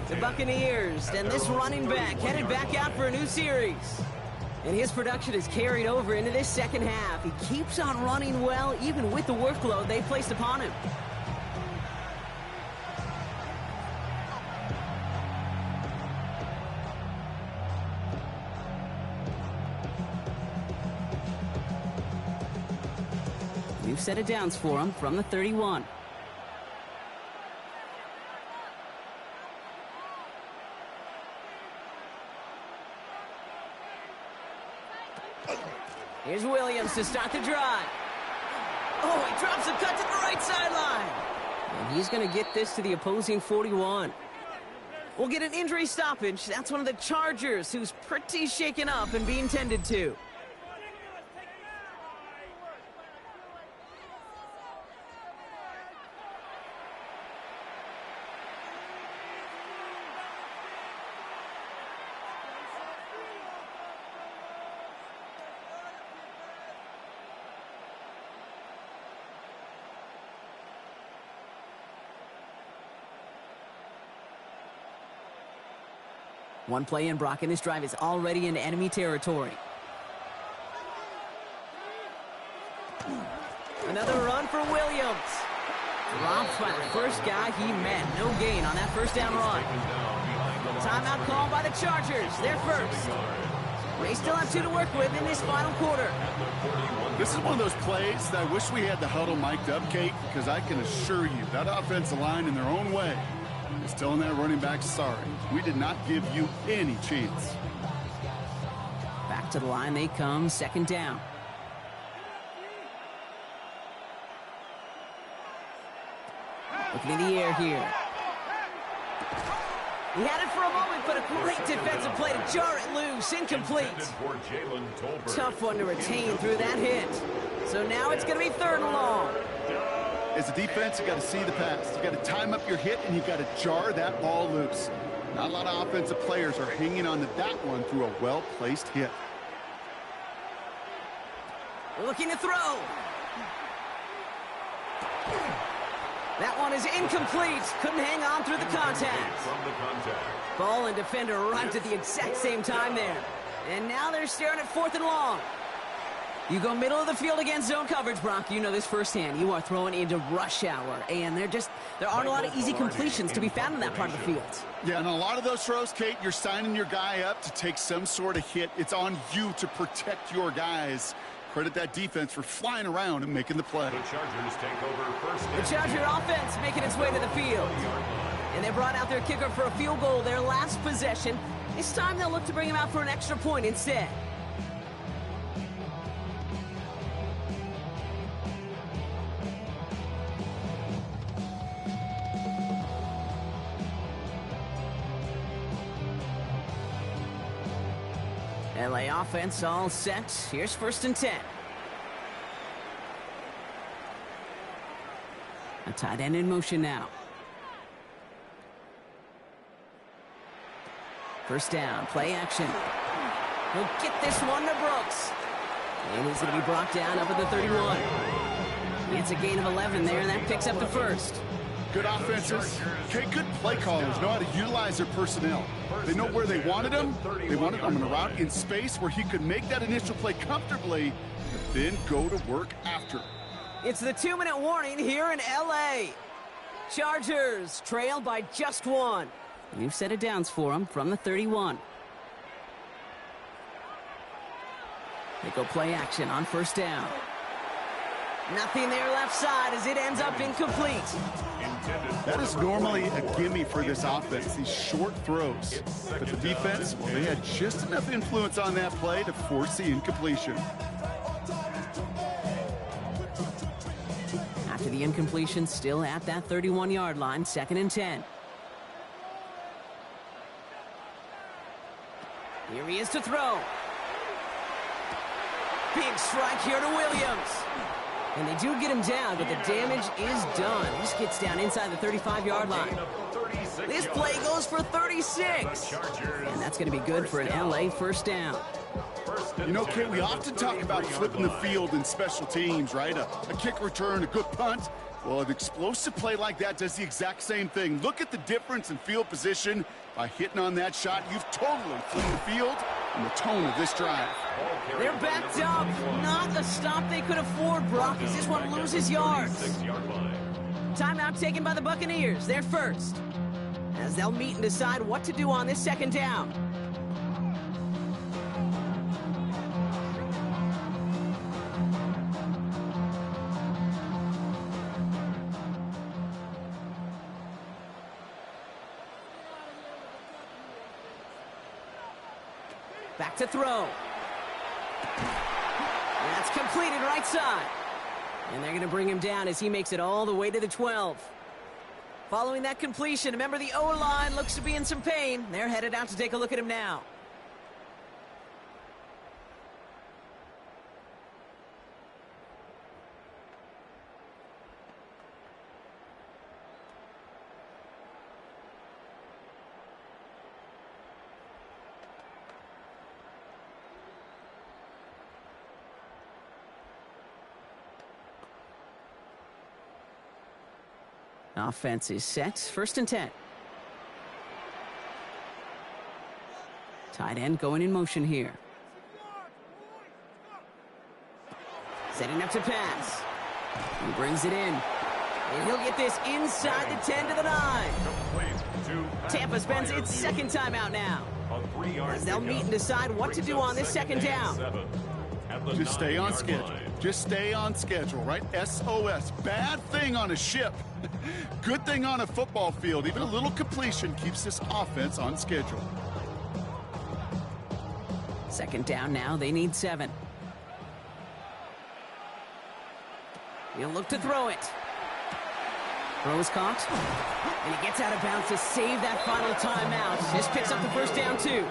The Buccaneers and this running back headed back out for a new series. And his production is carried over into this second half. He keeps on running well, even with the workload they placed upon him. set of downs for them from the 31. Here's Williams to start the drive. Oh, he drops a cut to the right sideline. And he's going to get this to the opposing 41. We'll get an injury stoppage. That's one of the Chargers who's pretty shaken up and being tended to. One play in, Brock, and this drive is already into enemy territory. Another run for Williams. Dropped by the first guy he met. No gain on that first down run. Timeout called by the Chargers. They're first. They still have 2 to work with in this final quarter. This is one of those plays that I wish we had the huddle mic'd up, Kate, because I can assure you that offensive line in their own way is telling that running back, sorry, we did not give you any chance. Back to the line they come, second down. Looking in the air here. He had it for a moment, but a great defensive play to jar it loose. Incomplete. Tough one to retain through that hit. So now it's going to be 3rd and long. As a defense, you got to see the pass. You got to time up your hit, and you got to jar that ball loose. Not a lot of offensive players are hanging on to that one through a well-placed hit. Looking to throw. That one is incomplete. Couldn't hang on through the contact. Ball and defender arrived at the exact same time there. And now they're staring at 4th and long. You go middle of the field against zone coverage, Brock. You know this firsthand. You are throwing into rush hour, and there aren't a lot of easy completions to be found in that part of the field. Yeah, and a lot of those throws, Kate, you're signing your guy up to take some sort of hit. It's on you to protect your guys. Credit that defense for flying around and making the play. The Chargers take over first. The Charger offense making its way to the field. And they brought out their kicker for a field goal their last possession. This time they'll look to bring him out for an extra point instead. LA offense all set. Here's 1st and 10. A tight end in motion now. First down, play action. He'll get this one to Brooks. And he's going to be brought down up at the 31. It's a gain of 11 there, and that picks up the first. Good offenses. Okay, good play callers know how to utilize their personnel. They know where they wanted him. They wanted him in a route in space where he could make that initial play comfortably, but then go to work after. It's the 2-minute warning here in LA. Chargers trail by just 1. New set of downs for them from the 31. They go play action on first down. Nothing there left side as it ends up incomplete. That is normally a gimme for this offense, these short throws. But the defense, well, they had just enough influence on that play to force the incompletion. After the incompletion, still at that 31-yard line, 2nd and 10. Here he is to throw. Big strike here to Williams. And they do get him down, but the damage is done. This gets down inside the 35-yard line. This play goes for 36. And that's going to be good for an LA first down. You know, Kate, we often talk about flipping the field in special teams, right? A kick return, a good punt. Well, an explosive play like that does the exact same thing. Look at the difference in field position. By hitting on that shot, you've totally flipped the field and the tone of this drive. They're backed up. Not a stop they could afford, Brock, as this one loses yards. Timeout taken by the Buccaneers. They're first, as they'll meet and decide what to do on this 2nd down. Back to throw. That's completed right side. And they're going to bring him down as he makes it all the way to the 12. Following that completion, remember the O-line looks to be in some pain. They're headed out to take a look at him now. Offense is set. 1st and 10. Tight end going in motion here. Setting up to pass. He brings it in. And he'll get this inside the 10 to the 9. Tampa spends its second timeout now, as they'll meet and decide what to do on this second down. Just stay on schedule. Just stay on schedule, right? SOS. Bad thing on a ship. Good thing on a football field. Even a little completion keeps this offense on schedule. Second down now. They need 7. He'll look to throw it. Throw is caught. And he gets out of bounds to save that final timeout. This picks up the first down, too.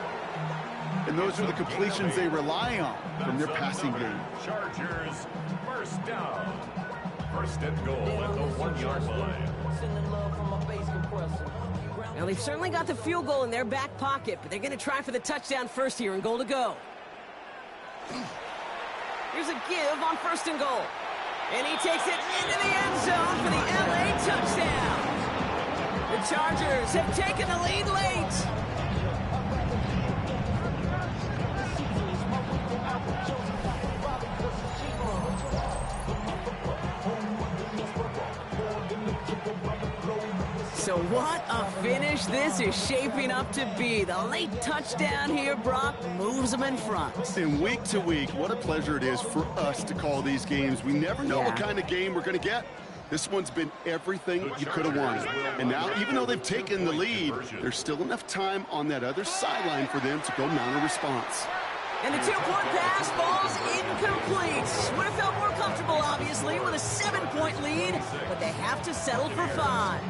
And those are the completions they rely on from their passing game. Chargers, first down. 1st and goal at the 1-yard line. Now, they've certainly got the field goal in their back pocket, but they're going to try for the touchdown first here and goal to go. Here's a give on 1st and goal. And he takes it into the end zone for the LA touchdown. The Chargers have taken the lead late. So what a finish this is shaping up to be. The late touchdown here, Brock, moves them in front. And week to week, what a pleasure it is for us to call these games. We never know what kind of game we're going to get. This one's been everything you could have wanted. And now, even though they've taken the lead, there's still enough time on that other sideline for them to go mount a response. And the 2-point pass falls incomplete. Would have felt more comfortable, obviously, with a 7-point lead, but they have to settle for 5.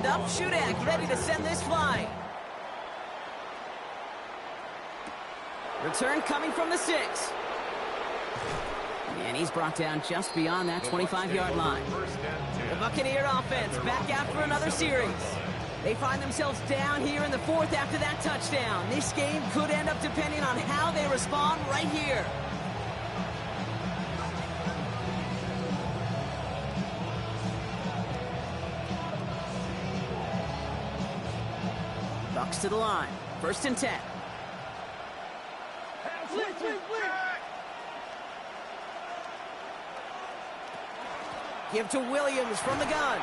Up, Shudak ready to send this flying. Return coming from the 6. And he's brought down just beyond that 25-yard line. The Buccaneer offense back after another series. They find themselves down here in the 4th after that touchdown. This game could end up depending on how they respond right here. Bucks to the line. 1st and 10. Give to Williams from the gun.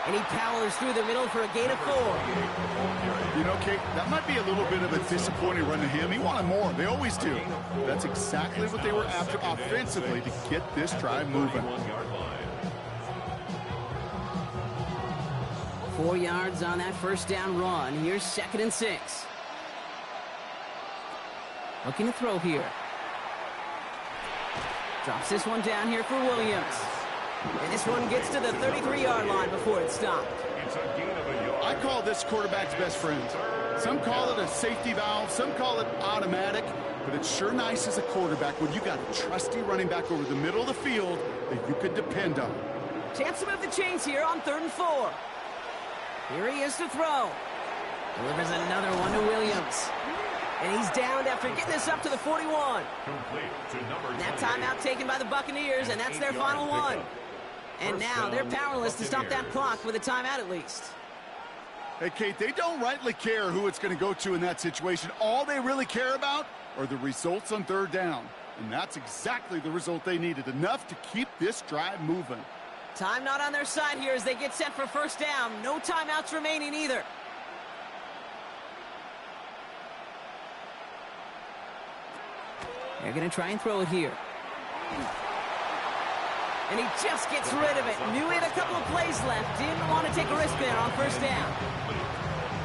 And he powers through the middle for a gain of 4. You know, Kate, that might be a little bit of a disappointing run to him. He wanted more. They always do. That's exactly what they were after offensively to get this drive moving. 4 yards on that 1st down run. Here's 2nd and 6. Looking to throw here. Drops this one down here for Williams. And this one gets to the 33-yard line before it's stopped. I call this quarterback's best friend. Some call it a safety valve, some call it automatic, but it's sure nice as a quarterback when you got a trusty running back over the middle of the field that you can depend on. Chance to move the chains here on 3rd and 4. Here he is to throw. Delivers another one to Williams. And he's downed after getting this up to the 41. That timeout taken by the Buccaneers, and that's their final one. And now they're powerless to stop that clock with a timeout at least. Hey, Kate, they don't rightly care who it's going to go to in that situation. All they really care about are the results on third down. And that's exactly the result they needed, enough to keep this drive moving. Time not on their side here as they get set for first down. No timeouts remaining either. They're going to try and throw it here. And he just gets rid of it. Knew he had a couple of plays left. Didn't want to take a risk there on first down.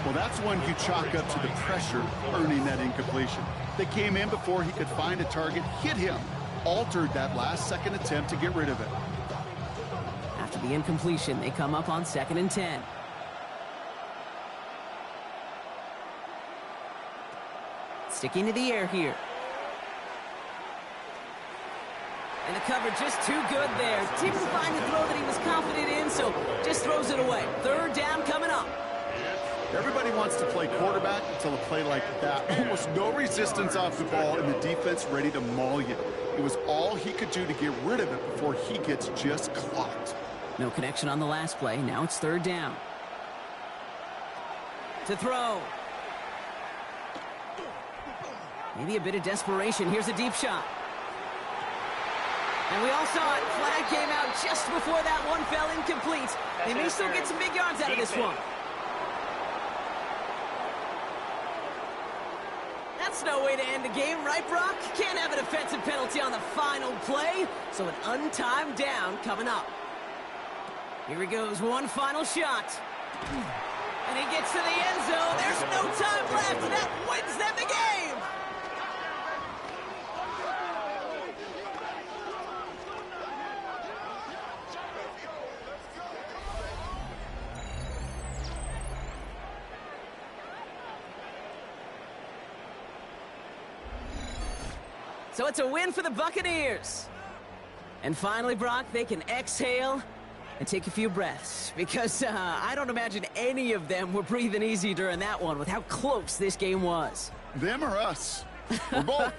Well, that's one you chalk up to the pressure earning that incompletion. They came in before he could find a target, hit him, altered that last-second attempt to get rid of it. After the incompletion, they come up on 2nd and 10. Sticking to the air here. And the cover just too good there. Didn't find the throw that he was confident in, so just throws it away. Third down coming up. Everybody wants to play quarterback until a play like that. Almost no resistance off the ball and the defense ready to maul you. It was all he could do to get rid of it before he gets just clocked. No connection on the last play. Now it's third down. To throw. Maybe a bit of desperation. Here's a deep shot. And we all saw it. Flag came out just before that one fell incomplete. They may still get some big yards out of this one. That's no way to end the game, right, Brock? Can't have a defensive penalty on the final play, so an untimed down coming up. Here he goes, one final shot. And he gets to the end zone. There's no time left, and that wins them the game. So it's a win for the Buccaneers. And finally, Brock, they can exhale and take a few breaths. Because I don't imagine any of them were breathing easy during that one with how close this game was. Them or us? We're both.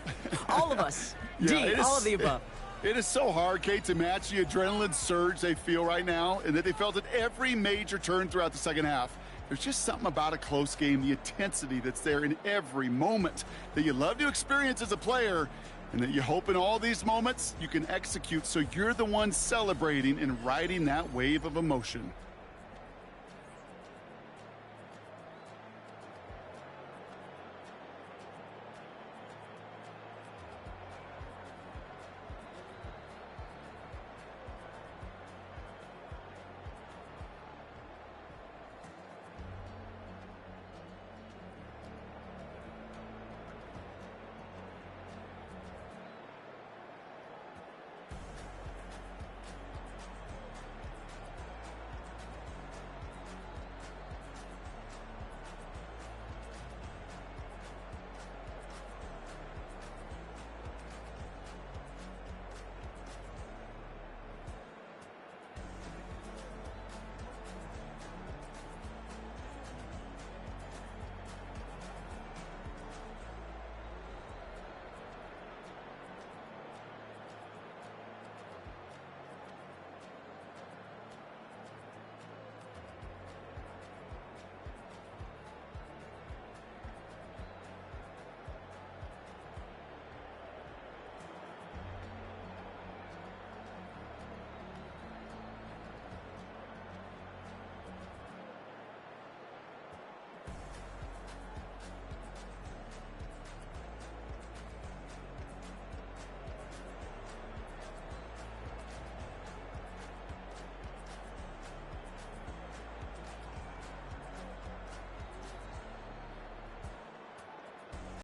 All of us. Yeah, all of the above. It is so hard, Kate, to match the adrenaline surge they feel right now and that they felt at every major turn throughout the second half. There's just something about a close game, the intensity that's there in every moment that you love to experience as a player, and that you hope in all these moments you can execute so you're the one celebrating and riding that wave of emotion.